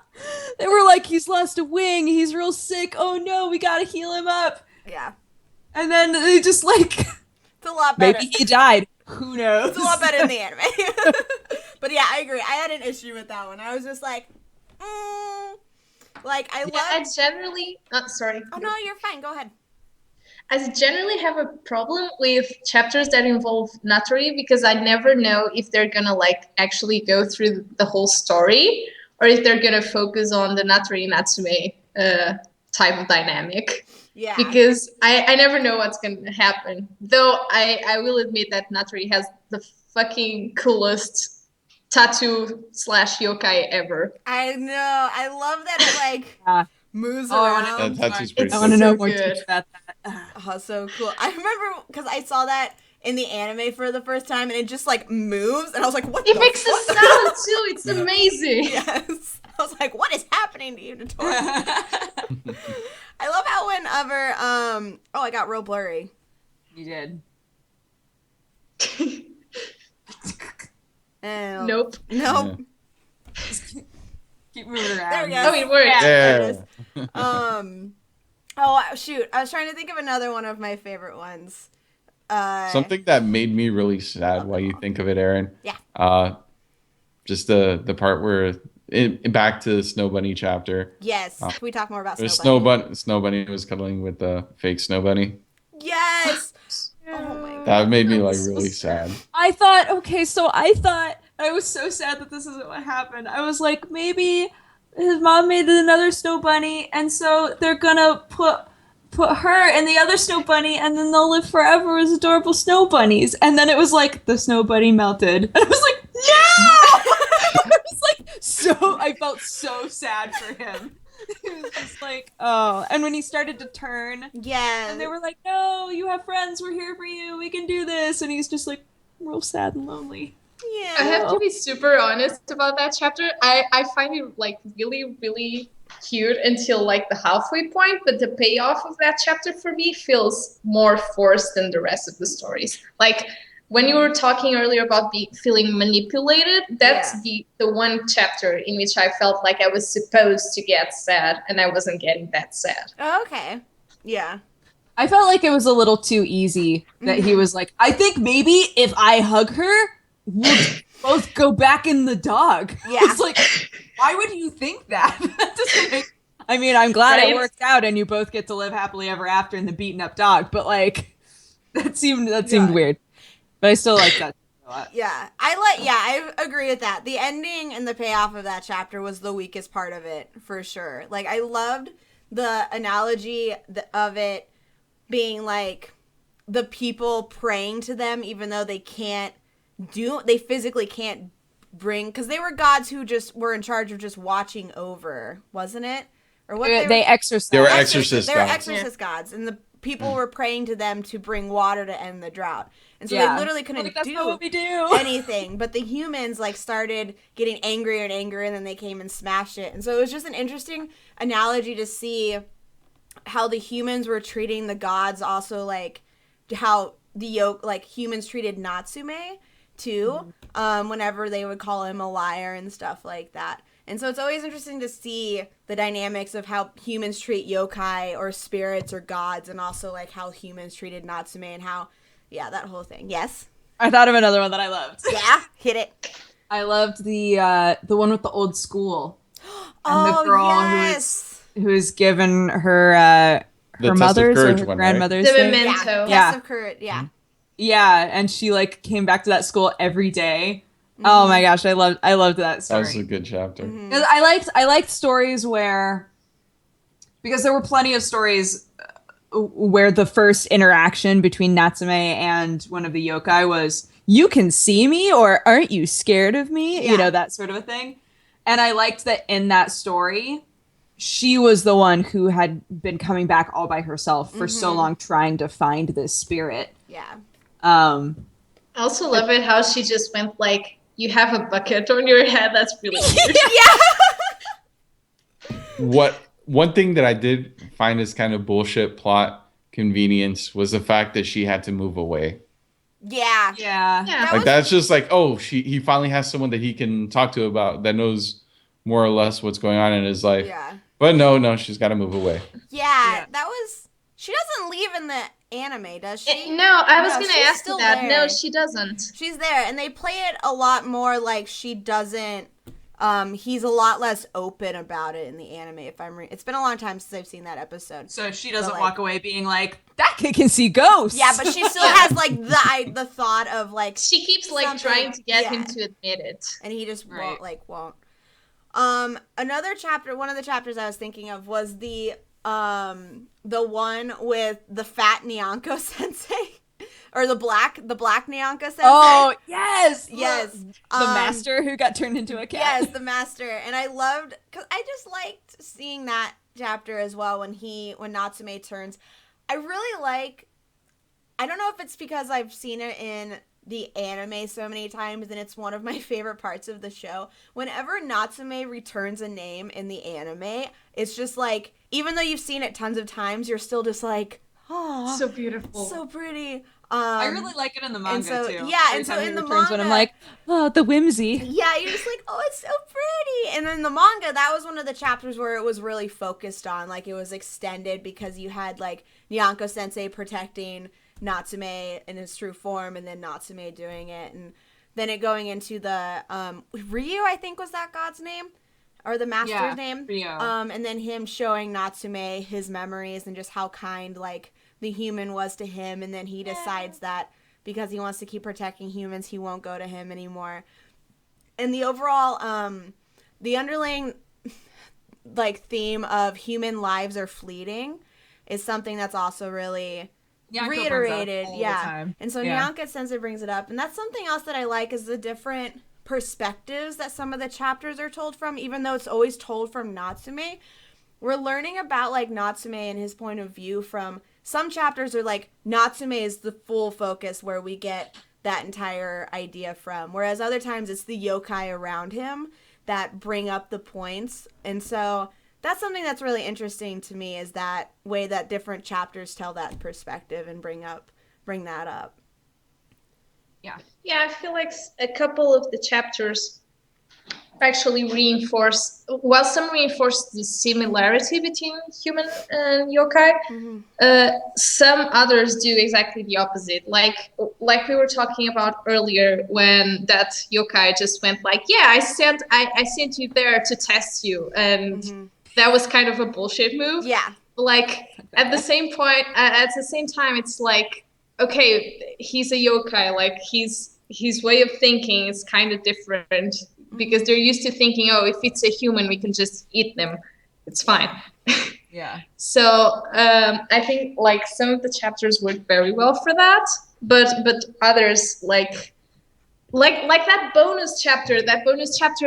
They were like, he's lost a wing. He's real sick. Oh no, we gotta heal him up. Yeah, And then they just like, it's a lot better. maybe he died. Who knows? It's a lot better in the anime. But yeah, I agree. I had an issue with that one. I was just like, like I love. I generally, sorry. Oh no, you're fine. Go ahead. I generally have a problem with chapters that involve Natori, because I never know if they're gonna like actually go through the whole story, or if they're gonna focus on the Natori Natsume type of dynamic. Yeah. Because I never know what's gonna happen. Though I will admit that Natori has the fucking coolest tattoo / yokai ever. I know. I love that it like moves Oh, around. That tattoo's pretty I want to sick. know so more good. about that. Oh, so cool. I remember because I saw that in the anime for the first time and it just like moves and I was like, what It the makes a fuck? sound too. It's amazing. Yes. I was like, what is happening to you, Notori? I love how whenever I got real blurry. You did. And Nope. Nope. Keep moving around. There we go. Oh, it worked. There it Yeah. is. Oh shoot! I was trying to think of another one of my favorite ones. Something that made me really sad while you think of it, Aaron. Yeah. Just the part where back to the Snow Bunny chapter. Yes. Can we talk more about Where Snow Bunny? Snow Bunny was cuddling with the fake Snow Bunny. Yes. Oh my god. That made me like really sad. I was so sad that this isn't what happened. I was like, maybe his mom made another Snow Bunny, and so they're gonna put her and the other Snow Bunny, and then they'll live forever as adorable Snow Bunnies. And then it was like the Snow Bunny melted, and I was like, no! I was like, I felt so sad for him. It was just like, oh. And when he started to turn, Yes. and they were like, no, you have friends, we're here for you, we can do this. And he's just like, real sad and lonely. Yeah. I have to be super honest about that chapter. I find it like really, really cute until like the halfway point, but the payoff of that chapter for me feels more forced than the rest of the stories. Like when you were talking earlier about feeling manipulated, that's the one chapter in which I felt like I was supposed to get sad and I wasn't getting that sad. Oh, okay. Yeah. I felt like it was a little too easy that he was like, I think maybe if I hug her, we'll both go back in the dog. Yeah. It's like, why would you think that? That doesn't make... I mean, I'm glad it worked out and you both get to live happily ever after in the beaten up dog, but like, that seemed weird. But I still like that a lot. Yeah. I agree with that. The ending and the payoff of that chapter was the weakest part of it, for sure. Like, I loved the analogy of it being like the people praying to them even though they physically can't bring, because they were gods who just were in charge of just watching over, wasn't it? Or what They exorcised. They were exorcist They were gods. exorcist gods, and the people were praying to them to bring water to end the drought. And so Yeah. they literally couldn't Like, that's not what we do. anything. But the humans like started getting angrier and angrier, and then they came and smashed it. And so it was just an interesting analogy to see how the humans were treating the gods, also like how humans treated Natsume too, whenever they would call him a liar and stuff like that. And so it's always interesting to see the dynamics of how humans treat yokai or spirits or gods, and also like how humans treated Natsume and how, that whole thing. Yes? I thought of another one that I loved. Yeah? Hit it. I loved the one with the old school. And the girl yes! who's given her The mother's Test of or Courage her one, grandmother's The thing. memento. Test of Courage, yeah. Yeah, and she like came back to that school every day. Oh my gosh, I loved that That story. was a good chapter. 'Cause I liked stories because there were plenty of stories where the first interaction between Natsume and one of the yokai was, you can see me, or aren't you scared of me? Yeah. You know, that sort of a thing. And I liked that in that story, she was the one who had been coming back all by herself for so long trying to find this spirit. Yeah. I also love it how she just went like, you have a bucket on your head. That's really weird. One thing that I did find as kind of bullshit plot convenience was the fact that she had to move away. Yeah. Yeah. Yeah. Like that's just like, he finally has someone that he can talk to about that knows more or less what's going on in his life. Yeah. But no, she's got to move away. Yeah, that was... She doesn't leave in the anime, does she? No, I was No, going to she's ask still that. there. No, she doesn't. She's there, and they play it a lot more like she doesn't... he's a lot less open about it in the anime. It's been a long time since I've seen that episode. So she doesn't But, walk away being like, that kid can see ghosts. Yeah, but she still has like the thought of like... She keeps like something- trying to get yeah. him to admit it. And he just Right. won't. Another chapter, one of the chapters I was thinking of was the one with the fat Nyanko sensei. or the black Nyanka sensei. Oh, yes. Yes. The master who got turned into a cat. Yes, the master. And I loved, because I just liked seeing that chapter as well when Natsume turns. I really like, I don't know if it's because I've seen it in the anime so many times and it's one of my favorite parts of the show. Whenever Natsume returns a name in the anime, it's just like, even though you've seen it tons of times, you're still just like, oh, so beautiful, so pretty. I really like it in the manga too. Yeah, Every and so time he in the returns manga, when I'm like, oh, the whimsy. yeah, you're just like, oh, it's so pretty. And then the manga, that was one of the chapters where it was really focused on, like, it was extended because you had, like, Nyanko Sensei protecting Natsume in his true form, and then Natsume doing it, and then it going into the Ryu, I think was that god's name, or the master's name. Ryu. And then him showing Natsume his memories and just how kind, like, the human was to him, and then he decides that because he wants to keep protecting humans, he won't go to him anymore. And the overall, the underlying, like, theme of human lives are fleeting is something that's also really reiterated. Yeah. And so Nyanka Sensei brings it up, and that's something else that I like is the different perspectives that some of the chapters are told from, even though it's always told from Natsume. We're learning about, like, Natsume and his point of view from some chapters are like Natsume is the full focus where we get that entire idea from, whereas other times it's the yokai around him that bring up the points. And so that's something that's really interesting to me, is that way that different chapters tell that perspective and bring that up. Yeah, I feel like a couple of the chapters actually reinforce, while some reinforce the similarity between human and yokai, some others do exactly the opposite. Like we were talking about earlier, when that yokai just went like, yeah, I sent you there to test you, and that was kind of a bullshit move. Yeah. Like at the same time, it's like, okay, he's a yokai, like his way of thinking is kind of different, because they're used to thinking, oh, if it's a human, we can just eat them. It's fine. Yeah. So I think, like, some of the chapters work very well for that, but others, like that bonus chapter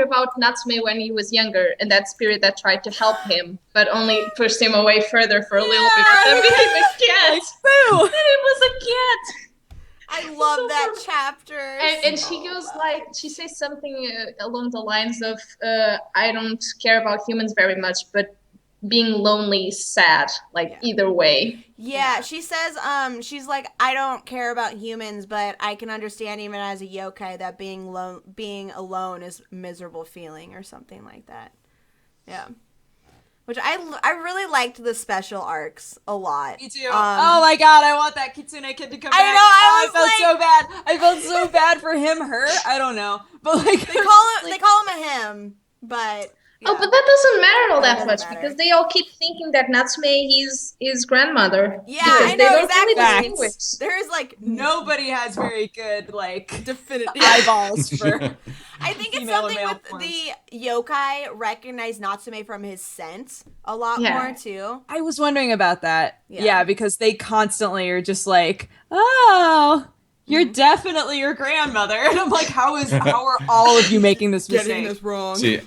about Natsume when he was younger, and that spirit that tried to help him, but only pushed him away further for a little bit, but then became a cat. Like, boo! And it was a cat. I love that chapter. And she goes, like, she says something along the lines of, I don't care about humans very much, but being lonely is sad, like, either way. Yeah, she says, she's like, I don't care about humans, but I can understand even as a yokai that being alone is a miserable feeling, or something like that. Yeah. Which I really liked the special arcs a lot. Me too. Oh my god, I want that Kitsune kid to come back. I felt so bad. I felt so bad for him, her. I don't know. But like they call him a him, but yeah. Oh, but that doesn't matter all that much, because they all keep thinking that Natsume is his grandmother. Yeah, I know, exactly. Distinguish. There's like nobody has very good, like, definitive eyeballs for I think it's something with the yokai recognize Natsume from his scent a lot more too. I was wondering about that. Yeah, because they constantly are just like, oh, you're definitely your grandmother. And I'm like, how are all of you making this mistake? Getting this wrong. See,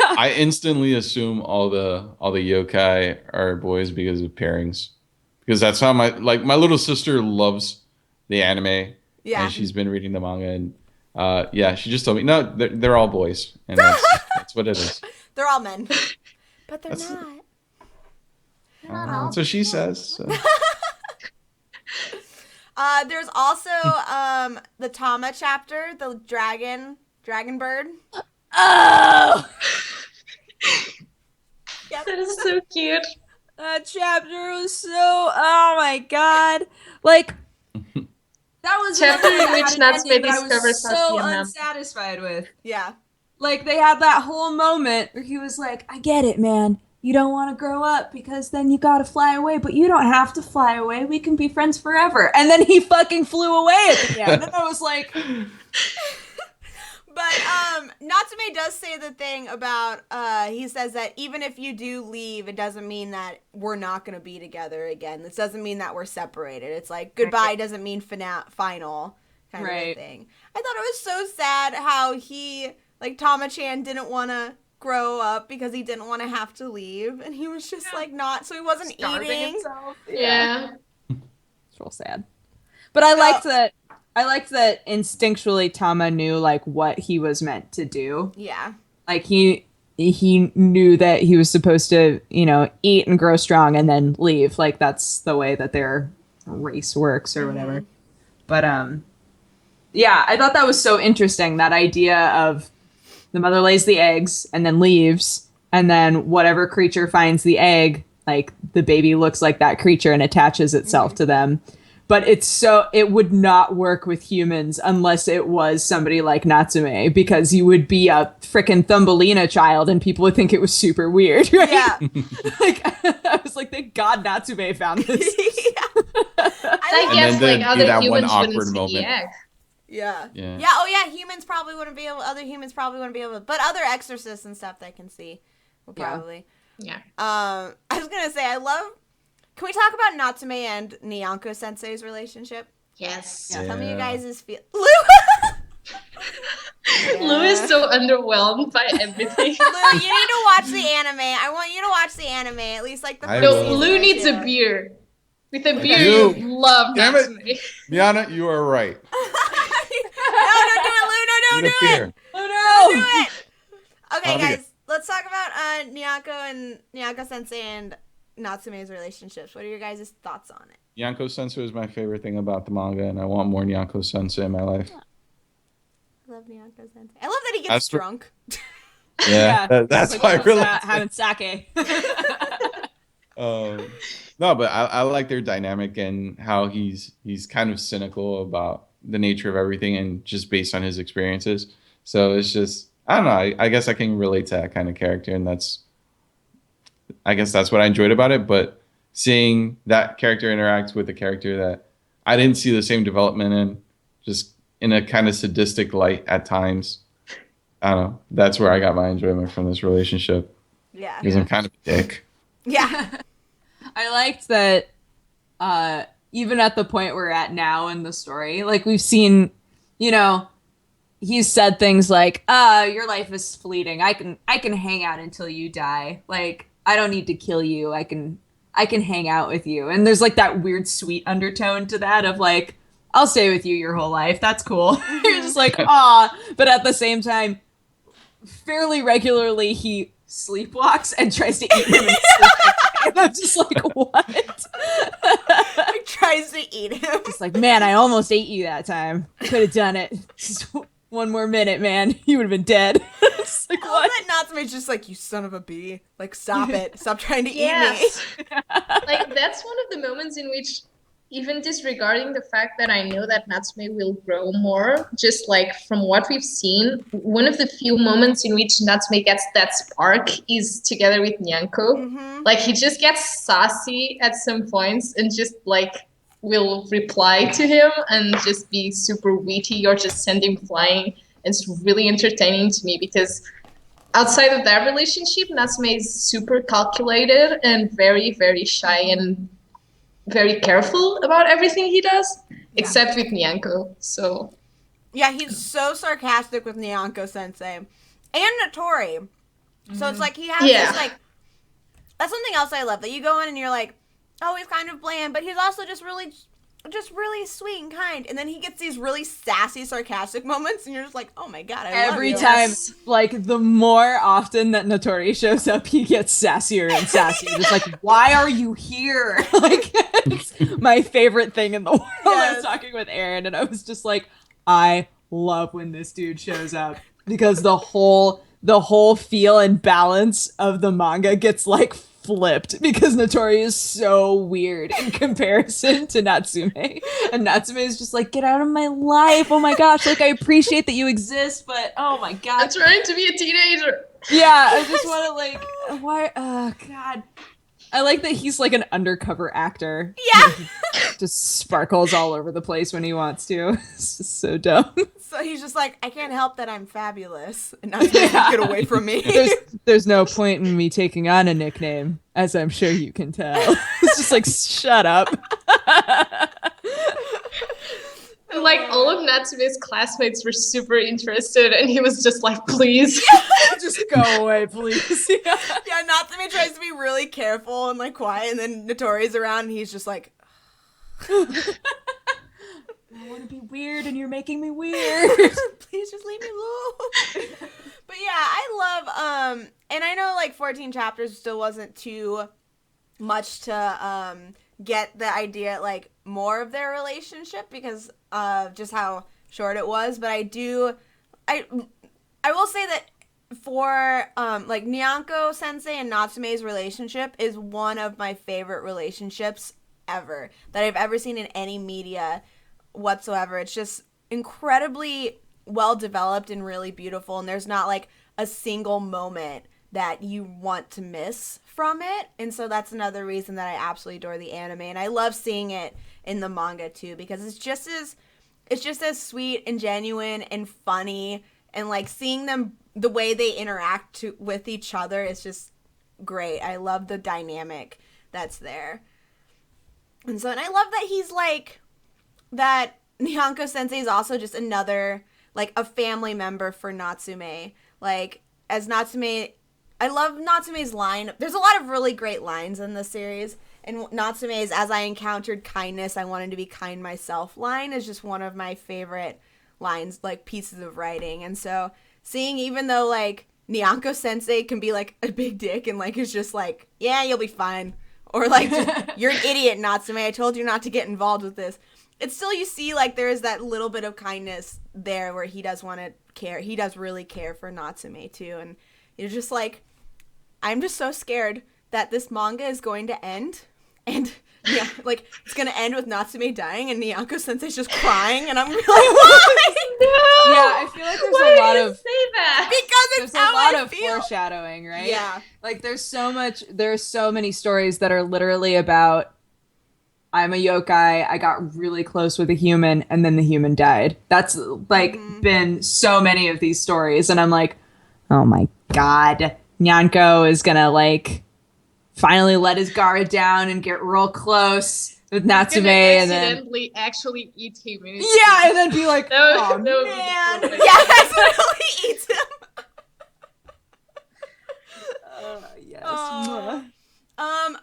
I instantly assume all the yokai are boys because of pairings. Because that's how my little sister loves the anime. Yeah. And she's been reading the manga, and she just told me, no, they're all boys. And that's what it is. They're all men. But they're not. That's what she says. So. There's also the Tama chapter, the dragon bird. Oh! Yep. That is so cute. That chapter was so, oh my god. Like, that was chapter in which Natsume I was discovers so Happy unsatisfied with. Yeah. Like, they had that whole moment where he was like, I get it, man. You don't want to grow up because then you gotta fly away, but you don't have to fly away. We can be friends forever. And then he fucking flew away at the end. And I was like... But Natsume does say the thing about, he says that even if you do leave, it doesn't mean that we're not going to be together again. This doesn't mean that we're separated. It's like, goodbye doesn't mean final kind of a thing. I thought it was so sad how he, like, Tama-chan didn't want to grow up because he didn't want to have to leave. And he was just, like, not, so he wasn't eating. Himself. It's real sad. But I liked that instinctually Tama knew like what he was meant to do. Yeah. Like he knew that he was supposed to, eat and grow strong and then leave. Like that's the way that their race works or whatever. But yeah, I thought that was so interesting, that idea of the mother lays the eggs and then leaves, and then whatever creature finds the egg, like the baby looks like that creature and attaches itself to them. But it would not work with humans unless it was somebody like Natsume, because you would be a frickin' Thumbelina child and people would think it was super weird, right? Yeah. Like, I was like, thank God Natsume found this. I guess like other humans wouldn't see the egg. Yeah. Oh yeah, humans probably wouldn't be able, other humans probably wouldn't be able, but other exorcists and stuff that can see will probably. Yeah. I was going to say, can we talk about Natsume and Nyanko Sensei's relationship? Yes. Yeah. Tell me you guys' feel. Lou is so underwhelmed by everything. Lou, you need to watch the anime. I want you to watch the anime, at least like the first No, season. Lou needs a beer. With a beer, You. you love Damn Natsume. it. Miana, you are right. No, don't do it, Lou. No, don't do it. Oh Don't no! do it. Okay, Okay. guys, let's talk about Nyanko Sensei and Natsume's relationships. What are your guys' thoughts on it? Nyanko Sensei is my favorite thing about the manga, and I want more Nyanko Sensei in my life. I love Nyanko Sensei. I love that he gets That's drunk. Yeah, that's why I really having sake. No, but I like their dynamic and how he's kind of cynical about the nature of everything and just based on his experiences. So it's just, I don't know, I guess I can relate to that kind of character, and I guess that's what I enjoyed about it. But seeing that character interact with a character that I didn't see the same development in, just in a kind of sadistic light at times, I don't know, that's where I got my enjoyment from this relationship. Yeah. Because I'm kind of a dick. Yeah. I liked that even at the point we're at now in the story, like we've seen, he's said things like, your life is fleeting. I can hang out until you die. Like, I don't need to kill you. I can hang out with you. And there's like that weird sweet undertone to that of like, I'll stay with you your whole life. That's cool. You're just like, aw. But at the same time, fairly regularly he sleepwalks and tries to eat him in sleep. And I'm just like, what? He tries to eat him. It's like, man, I almost ate you that time. Could have done it. Just one more minute, man. You would have been dead. It's like, I what? love that Natsume's just like, you son of a bee. Like, stop it. Stop trying to eat me. Yes. Like, that's one of the moments in which, even disregarding the fact that I know that Natsume will grow more, just like from what we've seen, one of the few moments in which Natsume gets that spark is together with Nyanko. Mm-hmm. Like, he just gets sassy at some points and just like will reply to him and just be super witty or just send him flying. It's really entertaining to me because outside of that relationship, Natsume is super calculated and very, very shy and very careful about everything he does, except with Nyanko. So yeah, he's so sarcastic with Nyanko Sensei and Notori. Mm-hmm. So it's like he has this like, that's something else I love, that you go in and you're like, oh, he's kind of bland, but he's also just really sweet and kind. And then he gets these really sassy, sarcastic moments, and you're just like, oh my god, I love you. Every time, like, the more often that Notori shows up, he gets sassier and sassier. Just like, why are you here? Like, it's my favorite thing in the world. Yes. I was talking with Erin, and I was just like, I love when this dude shows up, because the whole feel and balance of the manga gets like flipped, because Notori is so weird in comparison to Natsume, and Natsume is just like, get out of my life, oh my gosh, like I appreciate that you exist, but oh my god, I'm trying to be a teenager. Yeah, I just want to like, why, oh god. I like that he's like an undercover actor. Yeah. Just sparkles all over the place when he wants to. It's just so dumb. So he's just like, I can't help that I'm fabulous, and now get away from me. There's no point in me taking on a nickname, as I'm sure you can tell. It's just like, shut up. Like, all of Natsume's classmates were super interested, and he was just like, please. Just go away, please. Yeah, Natsume tries to be really careful and like quiet, and then Notori's around, and he's just like, I want to be weird, and you're making me weird. please just leave me alone. But yeah, I love, and I know like 14 chapters still wasn't too much to get the idea, like, more of their relationship because of just how short it was. But I will say that for like Nyanko Sensei and Natsume's relationship is one of my favorite relationships ever that I've ever seen in any media whatsoever. It's just incredibly well developed and really beautiful, and there's not like a single moment that you want to miss from it. And so that's another reason that I absolutely adore the anime, and I love seeing it in the manga too, because it's just as sweet and genuine and funny, and like seeing them, the way they interact with each other is just great. I love the dynamic that's there. And so, and I love that he's like, that Nyanko Sensei is also just another, like, a family member for Natsume. Like, as Natsume, I love Natsume's line. There's a lot of really great lines in this series. And Natsume's, as I encountered kindness, I wanted to be kind myself line is just one of my favorite lines, like, pieces of writing. And so, seeing, even though, like, Nyanko Sensei can be, like, a big dick and, like, is just like, yeah, you'll be fine. Or, like, just, you're an idiot, Natsume. I told you not to get involved with this. It's still, you see, like, there is that little bit of kindness there where he does want to care. He does really care for Natsume, too. And you're just like, I'm just so scared that this manga is going to end. And, yeah, like, it's going to end with Natsume dying and Nyanko Sensei's just crying. And I'm really like, why? No! Yeah, I feel like there's Why a lot did you of... say that? Because it's There's a how lot I of feel. foreshadowing, right? Yeah. Like, there's so many stories that are literally about, I'm a yokai, I got really close with a human, and then the human died. That's, like, been so many of these stories, and I'm like, oh my god, Nyanko is gonna, like, finally let his guard down and get real close with Natsume, and then... accidentally actually eat him. In his Yeah, and then be like, That oh, would be man. the cool way. Yeah, accidentally eats him. Yes.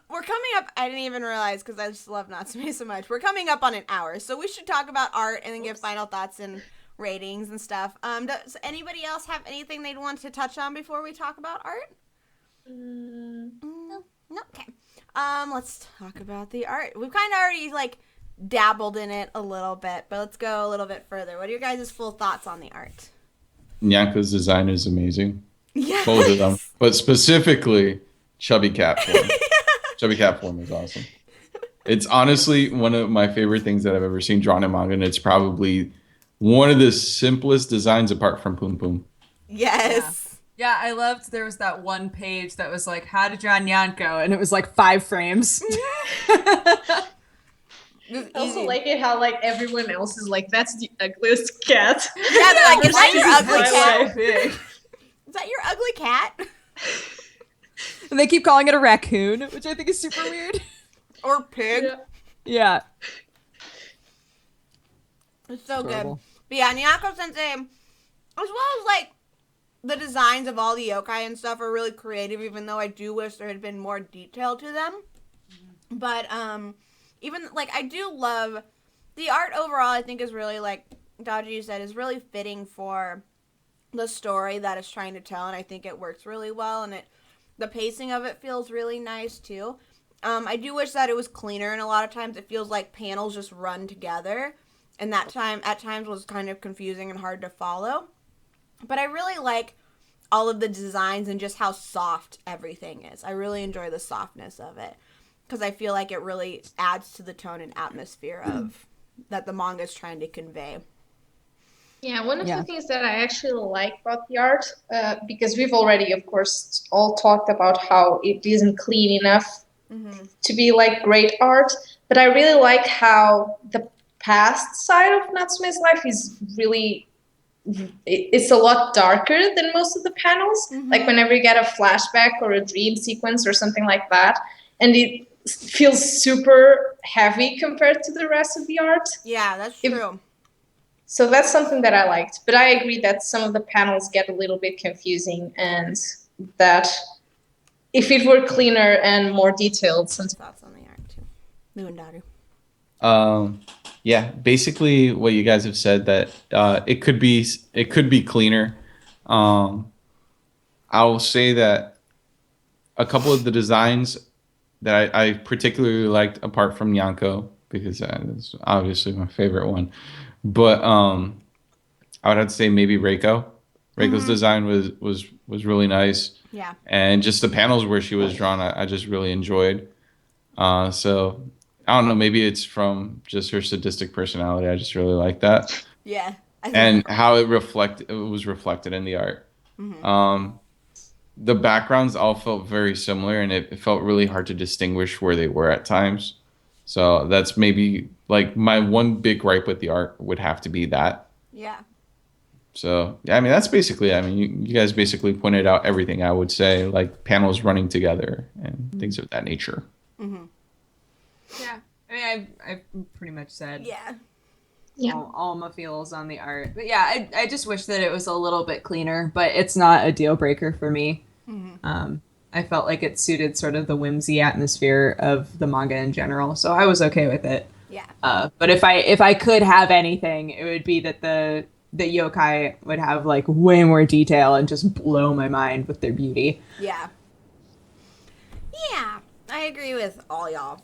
We're coming up, I didn't even realize because I just love Natsume so much. We're coming up on an hour, so we should talk about art and then give final thoughts and ratings and stuff. Does anybody else have anything they'd want to touch on before we talk about art? No. Okay. Let's talk about the art. We've kind of already, like, dabbled in it a little bit, but let's go a little bit further. What are your guys' full thoughts on the art? Nyanko's design is amazing. Yes. Both of them. But specifically, Chubby Cat form. Chubby Cat form is awesome. It's honestly one of my favorite things that I've ever seen drawn in manga, and it's probably one of the simplest designs apart from Poom Poom. Yes. Yeah, I loved there was that one page that was like, how to draw Nyanko, and it was like 5 frames. I also like it how, like, everyone else is like, that's the ugliest cat. Yeah, they're like, is that your ugly cat? So big. Is that your ugly cat? And they keep calling it a raccoon, which I think is super weird. Or pig? Yeah. It's so Adorable. good. But yeah, Nyanko Sensei, as well as, like, the designs of all the yokai and stuff are really creative, even though I do wish there had been more detail to them. But, even, like, I do love the art overall, I think is really, like Dodgy said, is really fitting for the story that it's trying to tell, and I think it works really well, and the pacing of it feels really nice, too. I do wish that it was cleaner, and a lot of times it feels like panels just run together, and that time, at times, was kind of confusing and hard to follow. But I really like all of the designs and just how soft everything is. I really enjoy the softness of it, because I feel like it really adds to the tone and atmosphere of that the manga is trying to convey. Yeah, one of the things that I actually like about the art, because we've already, of course, all talked about how it isn't clean enough to be like great art, but I really like how the past side of Natsume's life is really, it's a lot darker than most of the panels. Like whenever you get a flashback or a dream sequence or something like that, and it feels super heavy compared to the rest of the art. Yeah, that's true. So that's something that I liked. But I agree that some of the panels get a little bit confusing, and that if it were cleaner and more detailed. Thoughts on the art too. Lou and Daru. Yeah, basically what you guys have said, that it could be cleaner. I'll say that a couple of the designs that I particularly liked, apart from Nyanko, because that's obviously my favorite one, but I would have to say maybe Reiko. Reiko's design was really nice. Yeah. And just the panels where she was drawn, I just really enjoyed. So I don't know, maybe it's from just her sadistic personality. I just really like that. Yeah. And how it was reflected in the art. The backgrounds all felt very similar, and it felt really hard to distinguish where they were at times. So that's maybe like my one big gripe with the art would have to be that. Yeah. So, yeah, I mean, that's basically, I mean, you guys basically pointed out everything, I would say, like panels running together and things of that nature. Yeah. I mean, I've pretty much said Yeah. all my feels on the art. But yeah, I just wish that it was a little bit cleaner, but it's not a deal breaker for me. I felt like it suited sort of the whimsy atmosphere of the manga in general, so I was okay with it. Yeah. But if I could have anything, it would be that the yokai would have like way more detail and just blow my mind with their beauty. Yeah. Yeah. I agree with all y'all.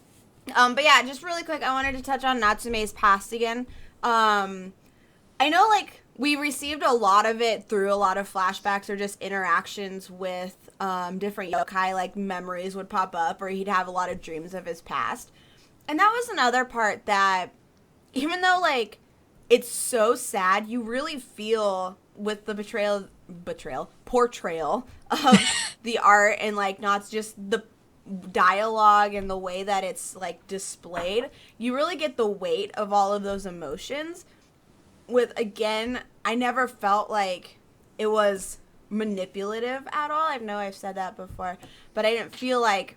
But yeah, just really quick, I wanted to touch on Natsume's past again. I know, like, we received a lot of it through a lot of flashbacks or just interactions with different yokai, like memories would pop up, or he'd have a lot of dreams of his past. And that was another part that, even though, like, it's so sad, you really feel with the portrayal of the art, and, like, not just the dialogue and the way that it's, like, displayed. You really get the weight of all of those emotions. With, again, I never felt like it was manipulative at all. I know I've said that before, but I didn't feel like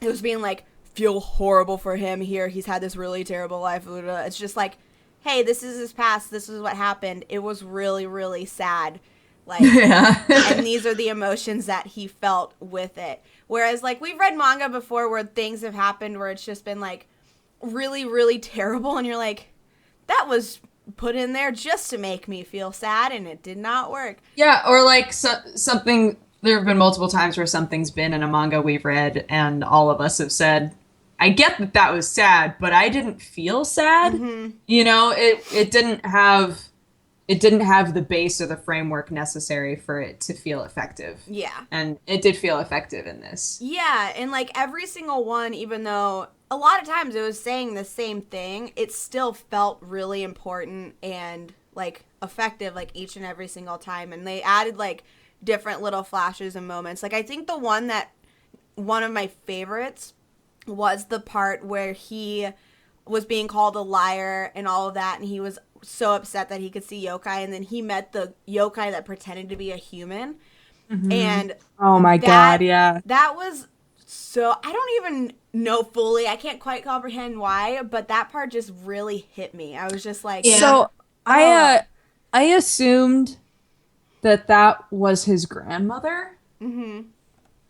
it was being like, feel horrible for him here, he's had this really terrible life. It's just like, hey, this is his past, this is what happened, it was really, really sad, like, and these are the emotions that he felt with it. Whereas, like, we've read manga before where things have happened where it's just been like really, really terrible, and you're like, that was put in there just to make me feel sad, and it did not work. Yeah, or like something, there have been multiple times where something's been in a manga we've read and all of us have said, I get that was sad, but I didn't feel sad. You know, it didn't have the base or the framework necessary for it to feel effective. Yeah. And it did feel effective in this. Yeah, and like every single one, even though a lot of times it was saying the same thing, it still felt really important and like effective, like each and every single time. And they added like different little flashes and moments. Like, I think one of my favorites was the part where he was being called a liar and all of that, and he was so upset that he could see yokai, and then he met the yokai that pretended to be a human. And oh my god, yeah, that was so, I don't even know fully, I can't quite comprehend why, but that part just really hit me. I was just like, so I assumed that was his grandmother.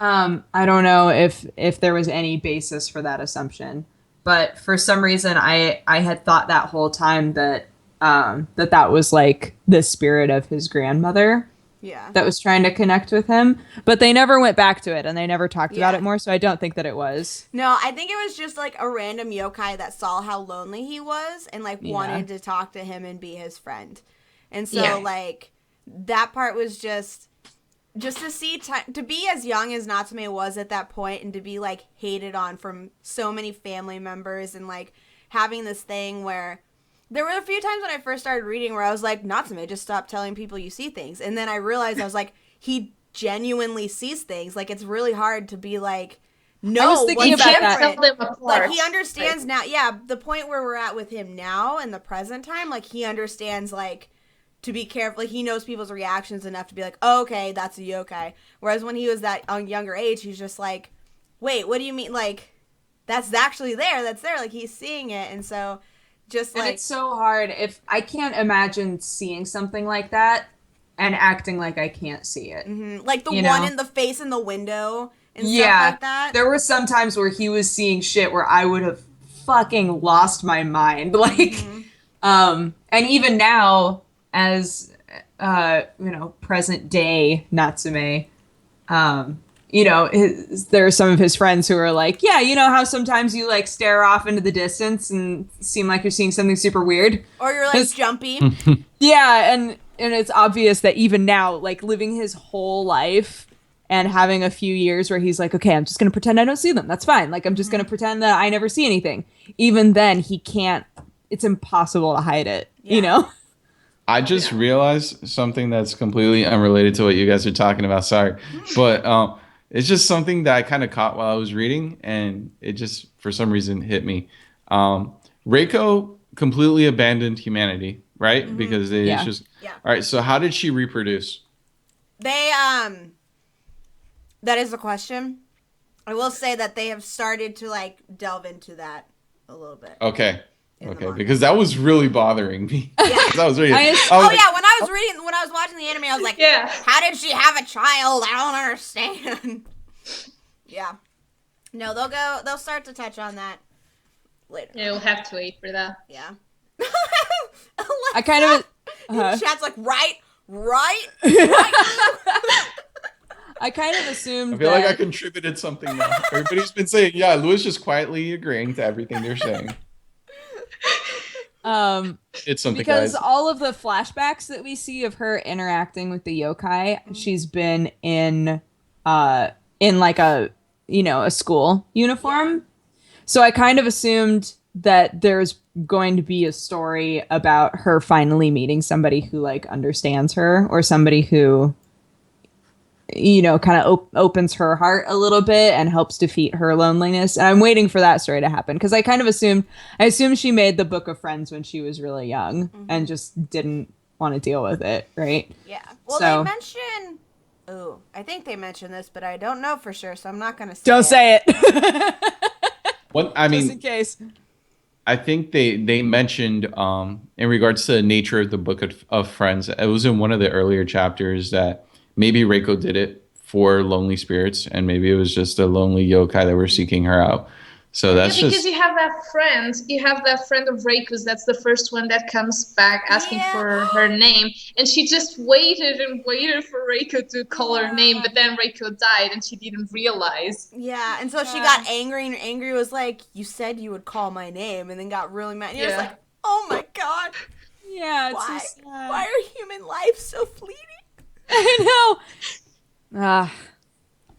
I don't know if there was any basis for that assumption, but for some reason I had thought that whole time that that was like the spirit of his grandmother. Yeah. That was trying to connect with him, but they never went back to it and they never talked about it more, so I don't think that it was. No, I think it was just like a random yokai that saw how lonely he was and like wanted to talk to him and be his friend. And so like that part was just to see to be as young as Natsume was at that point, and to be like hated on from so many family members, and like having this thing where there were a few times when I first started reading where I was like, Natsume, just stop telling people you see things. And then I realized I was like, he genuinely sees things. Like, it's really hard to be like, No, I was thinking what's about different? Tell them apart. Like he understands now. Yeah, the point where we're at with him now in the present time, like he understands like to be careful. Like he knows people's reactions enough to be like, oh, okay, that's a yokai. Whereas when he was that younger age, he's just like, wait, what do you mean? Like that's actually there. That's there. Like he's seeing it, and so just like and it's so hard. If I can't imagine seeing something like that and acting like I can't see it. like the you one know? in the face in the window and Yeah, stuff like that. there were some times where he was seeing shit where I would have fucking lost my mind. Like, and even now, as present day Natsume, there are some of his friends who are like, yeah, you know how sometimes you like stare off into the distance and seem like you're seeing something super weird, Or you're like jumpy. yeah, and it's obvious that even now, like living his whole life and having a few years where he's like, okay, I'm just going to pretend I don't see them. That's fine. Like, I'm just going to pretend that I never see anything. Even then, he can't, it's impossible to hide it, you know? I just realized something that's completely unrelated to what you guys are talking about. Sorry. But it's just something that I kind of caught while I was reading, and it just, for some reason, hit me. Reiko completely abandoned humanity, right? Because they just... Yeah. All right, so how did she reproduce? They that is the question. I will say that they have started to like delve into that a little bit. Okay, because that was really bothering me. Yeah. That was really. When I was watching the anime, I was like, Yeah. how did she have a child? I don't understand. Yeah. No, they'll start to touch on that later. Yeah, we'll have to wait for that. Yeah. I kind of... The chat's like, right. I kind of assumed I feel like I contributed something now. Everybody's been saying, yeah, Louis just quietly agreeing to everything they're saying. It's something, because guys. all of the flashbacks that we see of her interacting with the yokai, she's been in like a school uniform. So I kind of assumed that there's going to be a story about her finally meeting somebody who like understands her, or somebody who kind of opens her heart a little bit and helps defeat her loneliness. And I'm waiting for that story to happen, because I kind of assumed she made the Book of Friends when she was really young and just didn't want to deal with it, right? Yeah. Well, they mention... Ooh, I think they mentioned this, but I don't know for sure, so I'm not going to say Don't it. say it. Just in case. I think they mentioned in regards to the nature of the Book of Friends, it was in one of the earlier chapters that maybe Reiko did it for lonely spirits, and maybe it was just a lonely yokai that were seeking her out. So that's because you have that friend of Reiko's, that's the first one that comes back asking for her name, and she just waited and waited for Reiko to call her name, but then Reiko died and she didn't realize. Yeah, and so she got angry, and angry was like, you said you would call my name, and then got really mad. And you're just like, oh my god. Yeah, it's Why? just, Why are human lives so fleeting? I know.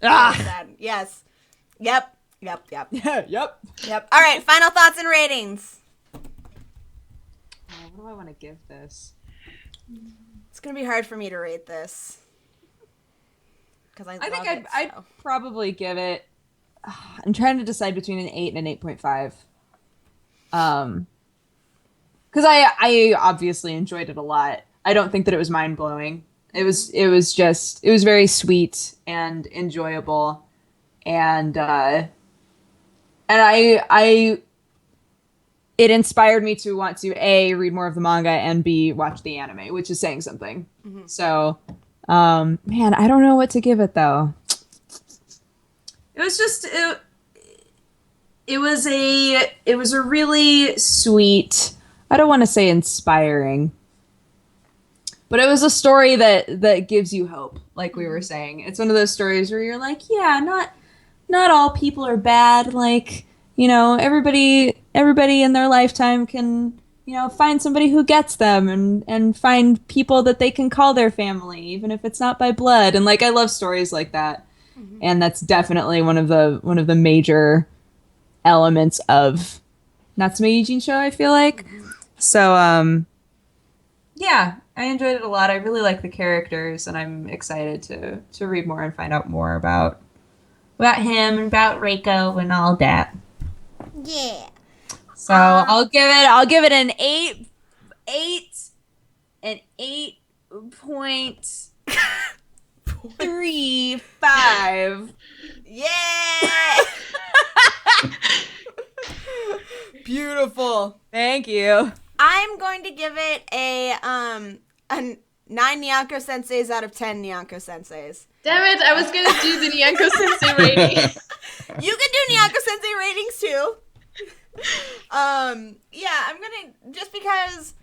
Sad. Yes. Yep. Yep. All right, final thoughts and ratings. What do I want to give this? It's going to be hard for me to rate this. Because I think love I'd probably give it... I'm trying to decide between an 8 and an 8.5. Because I obviously enjoyed it a lot. I don't think that it was mind-blowing. It was very sweet and enjoyable. And it inspired me to want to A, read more of the manga, and B, watch the anime, which is saying something. So, man, I don't know what to give it though. It was just it was a really sweet, I don't want to say inspiring, but it was a story that gives you hope, like we were saying. It's one of those stories where you're like, yeah, not all people are bad. Like, everybody in their lifetime can, find somebody who gets them and find people that they can call their family, even if it's not by blood. And like, I love stories like that. And that's definitely one of the major elements of Natsume Yuujinchou, I feel like. So, yeah, I enjoyed it a lot. I really like the characters, and I'm excited to read more and find out more about about him and about Reiko and all that. Yeah. So I'll give it an 8.35. Yeah. Beautiful. Thank you. I'm going to give it a 9 Nyanko Senseis out of 10 Nyanko Senseis. Damn it, I was gonna do the Nyanko Sensei rating. You can do Nyanko Sensei ratings too. Yeah, I'm gonna, just because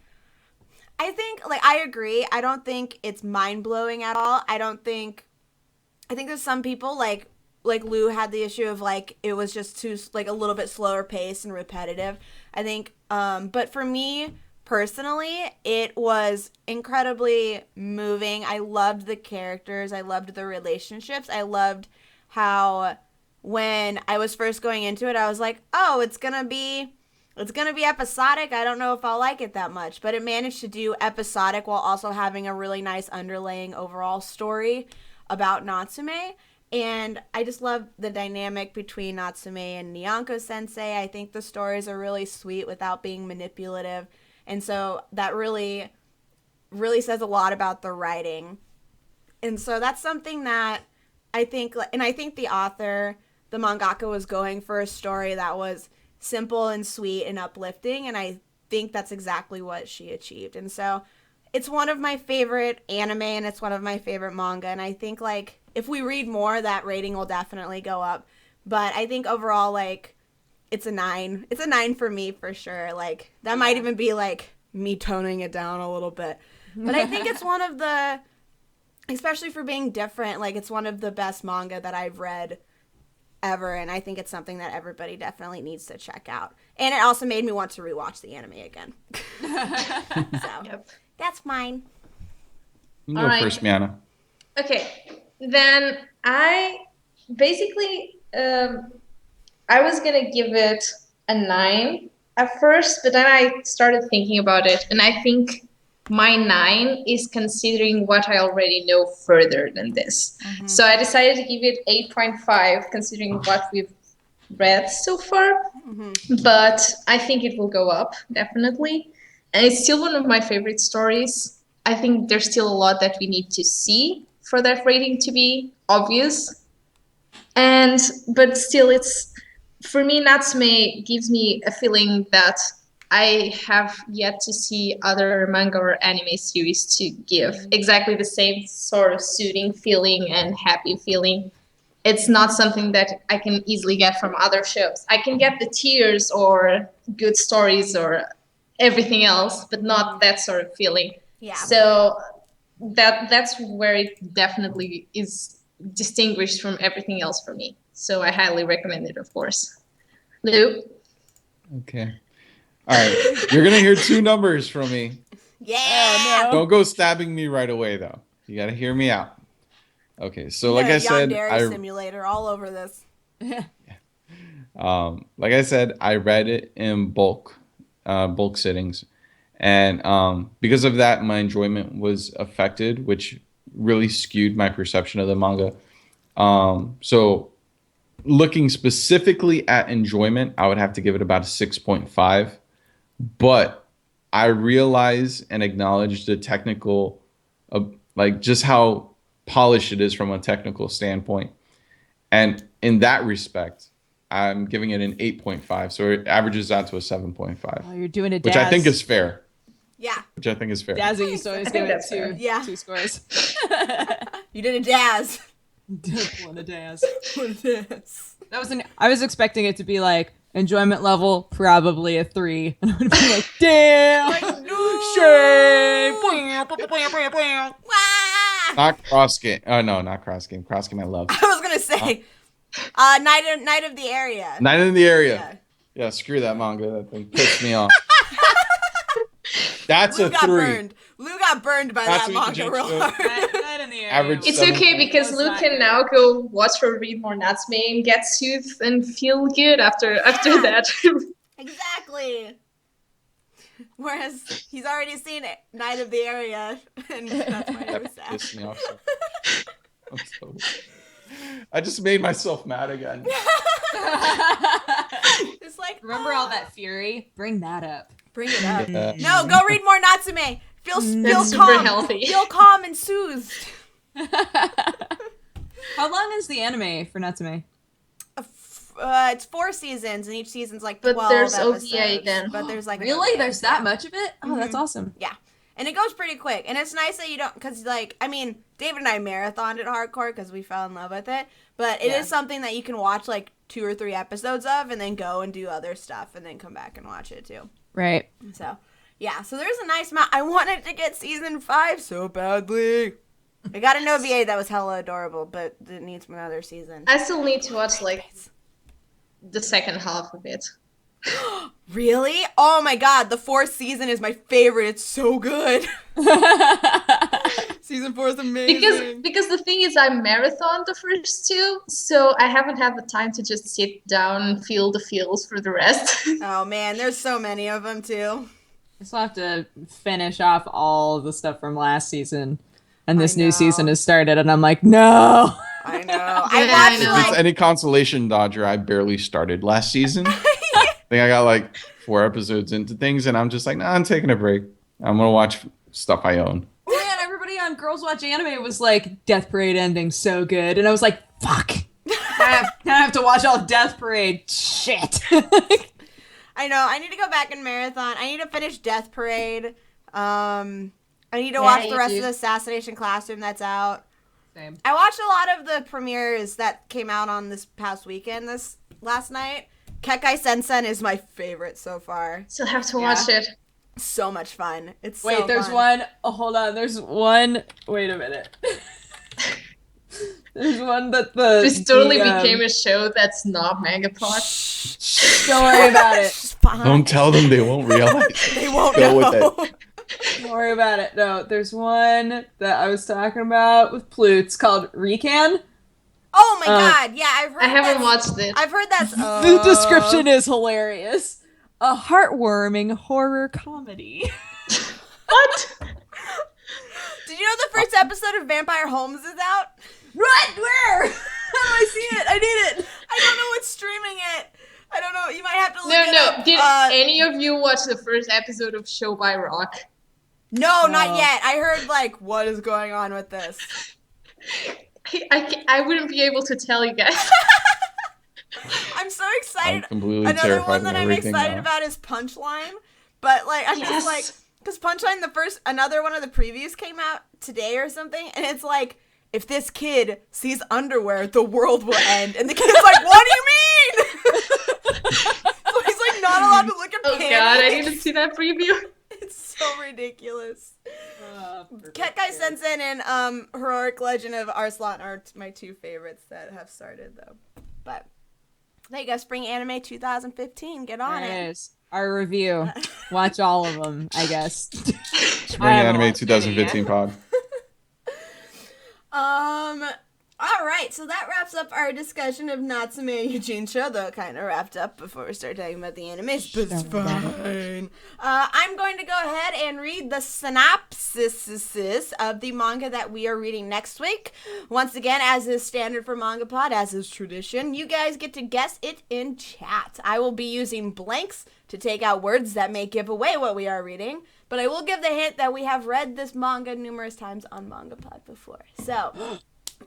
I think, like, I agree. I don't think it's mind-blowing at all. I think there's some people, like Lou had the issue of, like, it was just too, like, a little bit slower pace and repetitive. I think, but for me, personally, it was incredibly moving. I loved the characters. I loved the relationships. I loved how, when I was first going into it, I was like, oh, it's gonna be episodic. I don't know if I'll like it that much, but it managed to do episodic while also having a really nice underlying overall story about Natsume. And I just love the dynamic between Natsume and Nyanko Sensei. I think the stories are really sweet without being manipulative. And so that really, really says a lot about the writing. And so that's something that I think, and I think the author, the mangaka, was going for a story that was simple and sweet and uplifting. And I think that's exactly what she achieved. And so it's one of my favorite anime and it's one of my favorite manga. And I think, like, if we read more, that rating will definitely go up. But I think overall, like, it's a 9. It's a 9 for me for sure. Like, that might even be, like, me toning it down a little bit. But I think it's one of the, especially for being different, like, it's one of the best manga that I've read ever. And I think it's something that everybody definitely needs to check out. And it also made me want to rewatch the anime again. So, that's mine. You go first, Miana. Okay, then I basically, I was gonna give it a 9 at first, but then I started thinking about it, and I think my 9 is considering what I already know further than this. Mm-hmm. So I decided to give it 8.5, considering what we've read so far, but I think it will go up, definitely. And it's still one of my favorite stories. I think there's still a lot that we need to see for that rating to be obvious. But still, it's, for me, Natsume gives me a feeling that I have yet to see other manga or anime series to give exactly the same sort of soothing feeling and happy feeling. It's not something that I can easily get from other shows. I can get the tears or good stories or everything else, but not that sort of feeling. Yeah. So that's where it definitely is distinguished from everything else for me. So I highly recommend it, of course. Lou? Okay. All right. You're going to hear 2 numbers from me. Yeah. Oh, no. Don't go stabbing me right away, though. You got to hear me out. Okay. So like I said, simulator all over this. Like I said, I read it in bulk sittings. And because of that, my enjoyment was affected, which really skewed my perception of the manga. So looking specifically at enjoyment, I would have to give it about a 6.5. But I realize and acknowledge the technical, like just how polished it is from a technical standpoint. And in that respect, I'm giving it an 8.5. So it averages out to a 7.5. Oh, you're doing it, which I think is fair. Yeah. Which I think is fair. Dazzy used to always give it 2 scores. You did a Daz. One a Daz. That was I was expecting it to be like enjoyment level probably a 3, and I would be like, damn, shame. Not cross game. Oh no, not cross game. Cross game I love. I was gonna say, Night of the Area. Night in the Area. Yeah, screw that manga. That thing pissed me off. That's Lou a 3. Burned. Lou got burned by that manga real hard. Night in the Area. Average it's 7. Okay because Lou can now go watch or read more Natsume and get soothed and feel good after that. Exactly. Whereas he's already seen it, Night of the Area, and that's why he was sad. Pissed me off. I just made myself mad again. It's like, Remember all that fury? Bring that up. Bring it up. Yeah. No, go read more Natsume. Feel That's super calm. healthy. Feel calm and soothed. How long is the anime for Natsume? It's 4 seasons, and each season's like 12 But there's episodes. OVA then. But there's like an Really? OVA. There's that much of it? Oh, that's awesome. Yeah. And it goes pretty quick. And it's nice that you don't, because, like, I mean, David and I marathoned it hardcore because we fell in love with it. But it is something that you can watch, like, 2 or 3 episodes of and then go and do other stuff and then come back and watch it, too. Right. So, yeah. So there's a nice amount. I wanted to get season 5 so badly. I got an OVA that was hella adorable, but it needs another season. I still need to watch, like, the second half of it. Really? Oh my god, the 4th season is my favorite. It's so good. Season 4 is amazing. Because the thing is, I marathoned the first 2, so I haven't had the time to just sit down and feel the feels for the rest. Oh man, there's so many of them too. I still have to finish off all the stuff from last season. And this know. new season has started, and I'm like, no! I know. I watched know. If it's like any consolation, Dodger, I barely started last season. I think I got like 4 episodes into things, and I'm just like, nah, I'm taking a break. I'm gonna watch stuff I own. Man, everybody on Girls Watch Anime was like, Death Parade ending so good. And I was like, fuck! I have to watch all Death Parade. Shit! I know. I need to go back and marathon. I need to finish Death Parade. I need to watch the rest of the Assassination Classroom that's out. Same. I watched a lot of the premieres that came out on this past weekend last night. Kekkai Sensen is my favorite so far. Still have to watch it. So much fun. It's Wait, so there's fun. one. Oh, hold on. There's one. Wait a minute. There's one that This totally became a show that's not MangaPod. Don't worry about it. It's fine. Don't tell them; they won't realize. They won't Go know. with it. Don't worry about it. No, there's one that I was talking about with Plutes called Recan. Oh my god! Yeah, I've heard. I haven't that's- watched it. I've heard that's. The description is hilarious. A heartwarming horror comedy. What? Did you know the first episode of Vampire Holmes is out? What? Where? How do I see it? I need it. I don't know what's streaming it. I don't know. You might have to look No, it no. up. Did any of you watch the first episode of Show by Rock? No, not No. yet. I heard like, what is going on with this? I wouldn't be able to tell you guys. I'm so I'm excited. completely Another terrified one of that I'm everything excited now. about is Punchline, but like I'm just Yes. like, because Punchline, another one of the previews came out today or something, and it's like, if this kid sees underwear, the world will end, and the kid's like, what do you mean? So he's like not allowed to look at Oh panties. god, I didn't see that preview. It's so ridiculous. Kekkai Sensen and Heroic Legend of Arslan are my 2 favorites that have started though. But there you go, Spring Anime 2015. Get on it. Anyways, our review. Watch all of them, I guess. Spring Anime 2015 pod. All right, so that wraps up our discussion of Natsume Yuujinchou, though it kind of wrapped up before we start talking about the animes, but it's fine. I'm going to go ahead and read the synopsis of the manga that we are reading next week. Once again, as is standard for MangaPod, as is tradition, you guys get to guess it in chat. I will be using blanks to take out words that may give away what we are reading, but I will give the hint that we have read this manga numerous times on MangaPod before. So...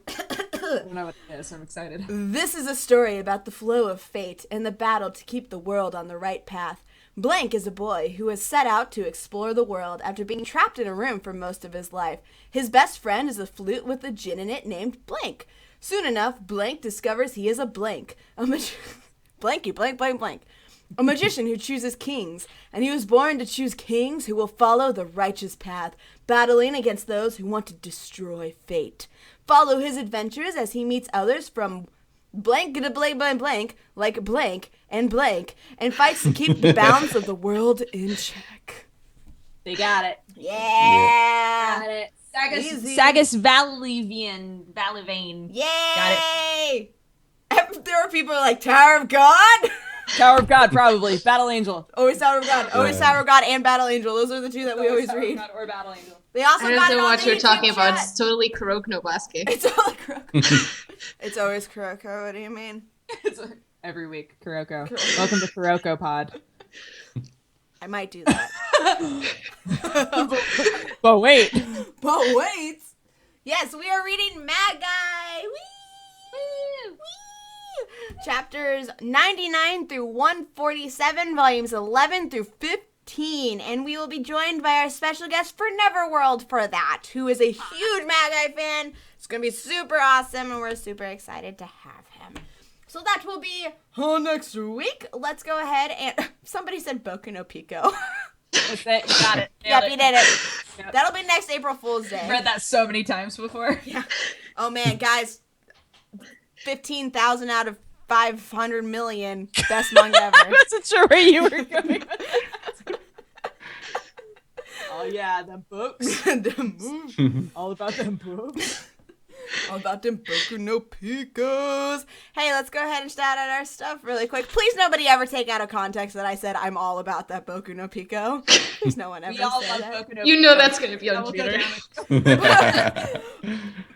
I don't know what it is. I'm excited. This is a story about the flow of fate and the battle to keep the world on the right path. Blank is a boy who has set out to explore the world after being trapped in a room for most of his life. His best friend is a flute with a djinn in it named Blank. Soon enough, Blank discovers he is a blank. Blanky, blank, blank, blank. A magician who chooses kings, and he was born to choose kings who will follow the righteous path, battling against those who want to destroy fate. Follow his adventures as he meets others from blank to blank, blank, blank, like blank, and fights to keep the balance of the world in check. They got it. Yeah! Got it. Easy. Sagas Valivane. Yay! There are people like, Tower of God? Tower of God, probably. Battle Angel. Always Tower of God. Always Yeah. Tower of God and Battle Angel. Those are the 2 that we always Tower of read. God or Battle Angel. They also I got don't it know on what the you're YouTube talking about. chat. It's totally Kuroko no Basuke. It's all Kuroko. It's always Kuroko. What do you mean? It's every week, Kuroko. Welcome to Kuroko Pod. I might do that. But wait. But wait. Yes, we are reading Mad Guy. Whee! Whee! Chapters 99 through 147, volumes 11 through 15. And we will be joined by our special guest for Neverworld for that, who is a huge Mad Guy fan. It's going to be super awesome, and we're super excited to have him. So that will be next week. Let's go ahead and... Somebody said Boku no Pico. That's it. You got it. Yep, you did it. Yep. That'll be next April Fool's Day. I've read that so many times before. Yeah. Oh, man, guys. 15,000 out of 500 million. Best manga ever. I wasn't sure where you were going with that. Oh, yeah, the books. All about them books. All about them Boku no Picos. Hey, let's go ahead and shout out our stuff really quick. Please nobody ever take out of context that I said I'm all about that Boku no Pico. Please no one ever We all say love that. Boku no You know that's going to be That on will go Twitter. down.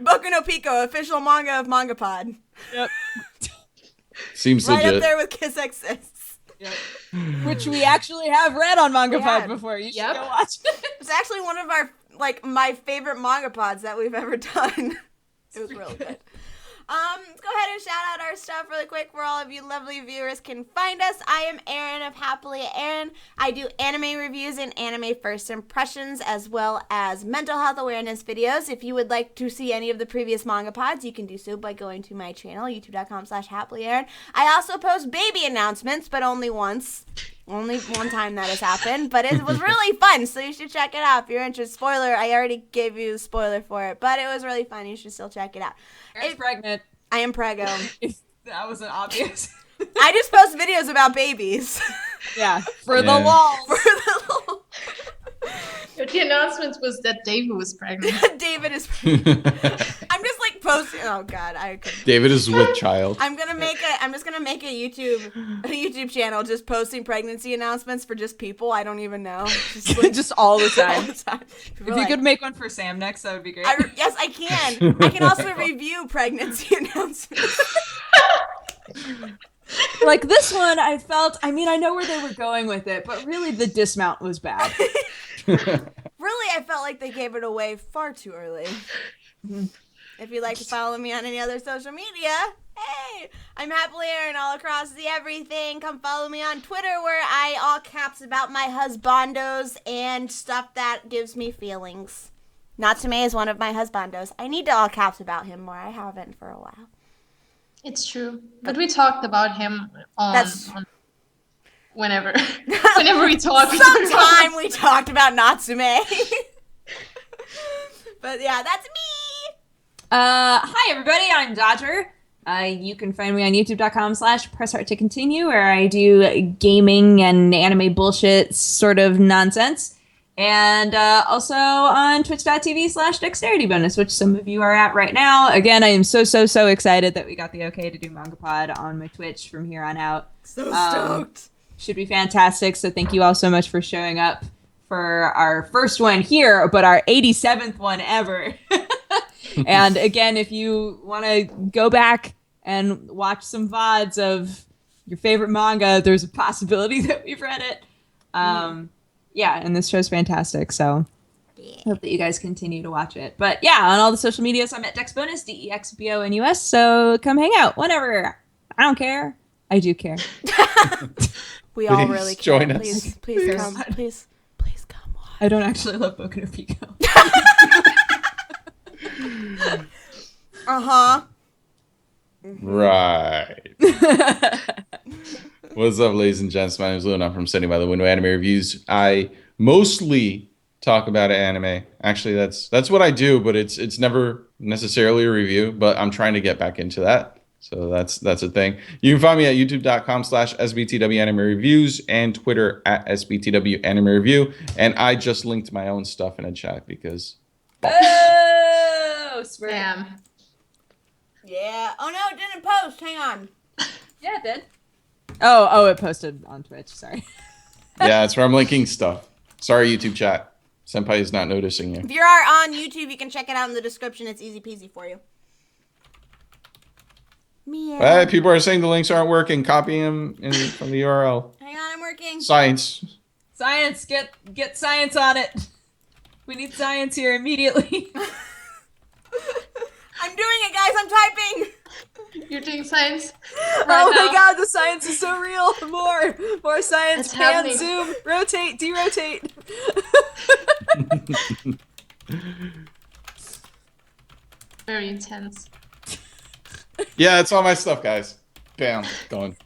Boku no Pico, official manga of MangaPod. Yep. Seems Right legit. up there with Kiss Exists. Yep. Which we actually have read on had. MangaPod before. You should Yep. go watch it. It's actually one of our, my favorite manga pods that we've ever done. It was really good. Let's go ahead and shout out our stuff really quick where all of you lovely viewers can find us. I am Erin of HappiLeeErin. I do anime reviews and anime first impressions as well as mental health awareness videos. If you would like to see any of the previous manga pods, you can do so by going to my channel, youtube.com/HappiLeeErin. I also post baby announcements, but only once. Only one time that has happened, but it was really fun, so you should check it out if you're interested. Spoiler, I already gave you the spoiler for it, but it was really fun. You should still check it out. Erin's pregnant. I am preggo. That wasn't obvious. I just post videos about babies. Yeah. For Yeah. the lols. For the The announcement was that David was pregnant. David is pregnant. I'm just posting. Oh God, I could. David is with child. I'm just gonna make a YouTube channel just posting pregnancy announcements for just people I don't even know. Just all the all time. the time. If you could make one for Sam next, that would be great. Yes, I can. I can also review pregnancy announcements. Like this one, I know where they were going with it, but really the dismount was bad. Really, I felt like they gave it away far too early. If you'd like to follow me on any other social media, hey, I'm HappiLeeErin all across the everything. Come follow me on Twitter where I all caps about my husbandos and stuff that gives me feelings. Natsume is one of my husbandos. I need to all caps about him more. I haven't for a while. It's true. But we talked about him on whenever we talk. Sometime we talked about Natsume. But yeah, that's me. Hi everybody, I'm Dodger. You can find me on youtube.com/pressheart to continue where I do gaming and anime bullshit sort of nonsense. And also on twitch.tv/dexterity bonus, which some of you are at right now. Again, I am so excited that we got the okay to do MangaPod on my Twitch from here on out. So stoked. Should be fantastic. So thank you all so much for showing up for our first one here, but our 87th one ever. And again, if you want to go back and watch some VODs of your favorite manga, there's a possibility that we've read it. Yeah, and this show's fantastic, so hope that you guys continue to watch it. But yeah, on all the social medias, I'm at DexBonus, DEXBONUS, so come hang out whenever. I don't care. I do care. We all Please really care. join us. Please come. Please come watch. I don't actually love Boku no Pico. Uh-huh. Right. What's up, ladies and gents? My name is Luna. I'm from Standing by the Window Anime Reviews. I mostly talk about anime. Actually, that's what I do, but it's never necessarily a review, but I'm trying to get back into that. So that's a thing. You can find me at youtube.com/SBTW Anime Reviews and Twitter at SBTW Anime Review. And I just linked my own stuff in a chat because... Oh, swear. Damn. Yeah. Oh, no, it didn't post. Hang on. Yeah, it did. Oh, it posted on Twitch. Sorry. Yeah, that's where I'm linking stuff. Sorry, YouTube chat. Senpai is not noticing you. If you are on YouTube, you can check it out in the description. It's easy peasy for you. Hey, people are saying the links aren't working. Copy them from the URL. Hang on, I'm working. Science. Science, get science on it. We need science here immediately. I'm doing it, guys. I'm typing. You're doing science. Oh my god, the science is so real. More science. It's Pan, happening. zoom, rotate, derotate. Very intense. Yeah, it's all my stuff, guys. Bam, going.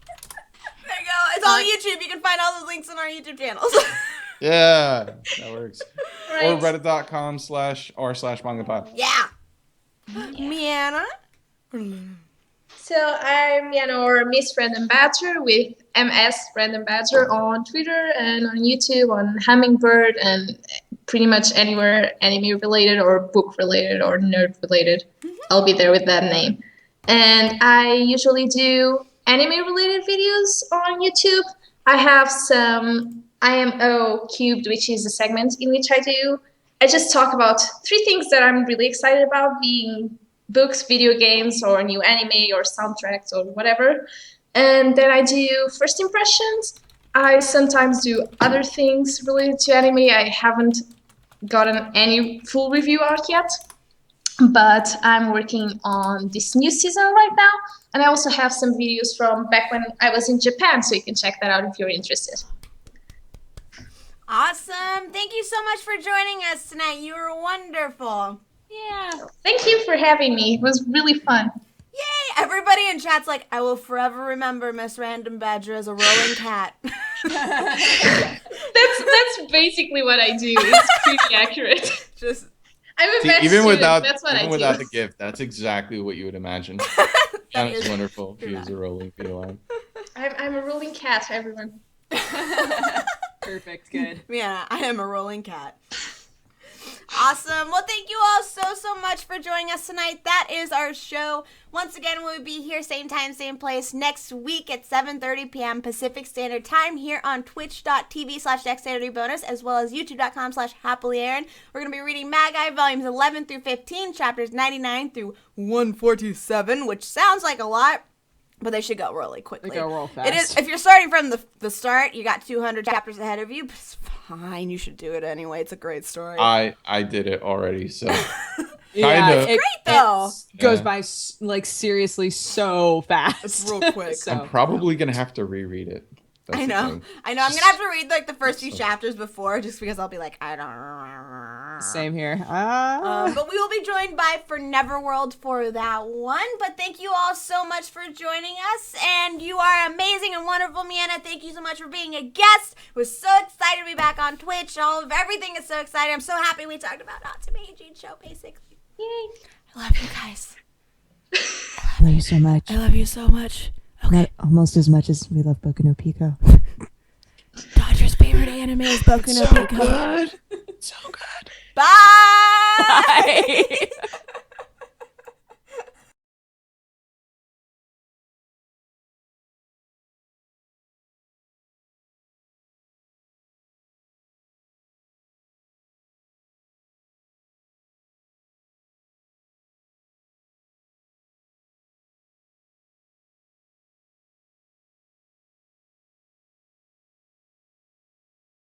There you go. It's on YouTube. You can find all the links on our YouTube channels. Yeah, that works. Right. Or reddit.com/r/mangapod. Yeah. Miana. So I'm Miana, or MsRandomBadger, with MsRandomBadger on Twitter and on YouTube, on Hummingbird, and pretty much anywhere anime related or book related or nerd related. I'll be there with that name. And I usually do anime related videos on YouTube. I have some IMO Cubed, which is a segment in which I just talk about 3 things that I'm really excited about, being books, video games, or new anime, or soundtracks, or whatever. And then I do first impressions. I sometimes do other things related to anime. I haven't gotten any full review out yet, but I'm working on this new season right now. And I also have some videos from back when I was in Japan, so you can check that out if you're interested. Awesome. Thank you so much for joining us tonight. You were wonderful. Yeah. Thank you for having me. It was really fun. Yay! Everybody in chat's like, I will forever remember MsRandomBadger as a rolling cat. That's basically what I do. It's pretty accurate. Just I'm a See, vet even student. without That's what I do. the gift, that's exactly what you would imagine. That is wonderful. She is a rolling feline. I'm a rolling cat, everyone. Perfect, good. Yeah, I am a rolling cat. Awesome. Well, thank you all so much for joining us tonight. That is our show. Once again, we'll be here same time, same place next week at 7:30 p.m. Pacific Standard Time here on twitch.tv/dexteritybonus, as well as youtube.com/HappiLeeErin. We're going to be reading Magi volumes 11 through 15, chapters 99 through 147, which sounds like a lot, but they should go really quickly. They go real fast. It is, if you're starting from the start, you got 200 chapters ahead of you, but it's fine. You should do it anyway. It's a great story. I did it already, so Yeah, Kinda. it, Great, though. it goes Yeah. by like seriously so fast. It's real quick. So- I'm probably gonna have to reread it. That's I the know. thing. I'm gonna have to read like the first few chapters before, just because I'll be like, I don't. Same here. But we will be joined by for Neverworld for that one. But thank you all so much for joining us, and you are amazing and wonderful, Miana. Thank you so much for being a guest. We're so excited to be back on Twitch. All of everything is so exciting. I'm so happy we talked about Natsume Yuujinchou, basically. Yay! I love you guys. I love you so much. I love you so much. Okay. Not almost as much as we love Boku no Pico. Dodger's favorite anime is Boku no Pico. Good. So good. Bye. Bye.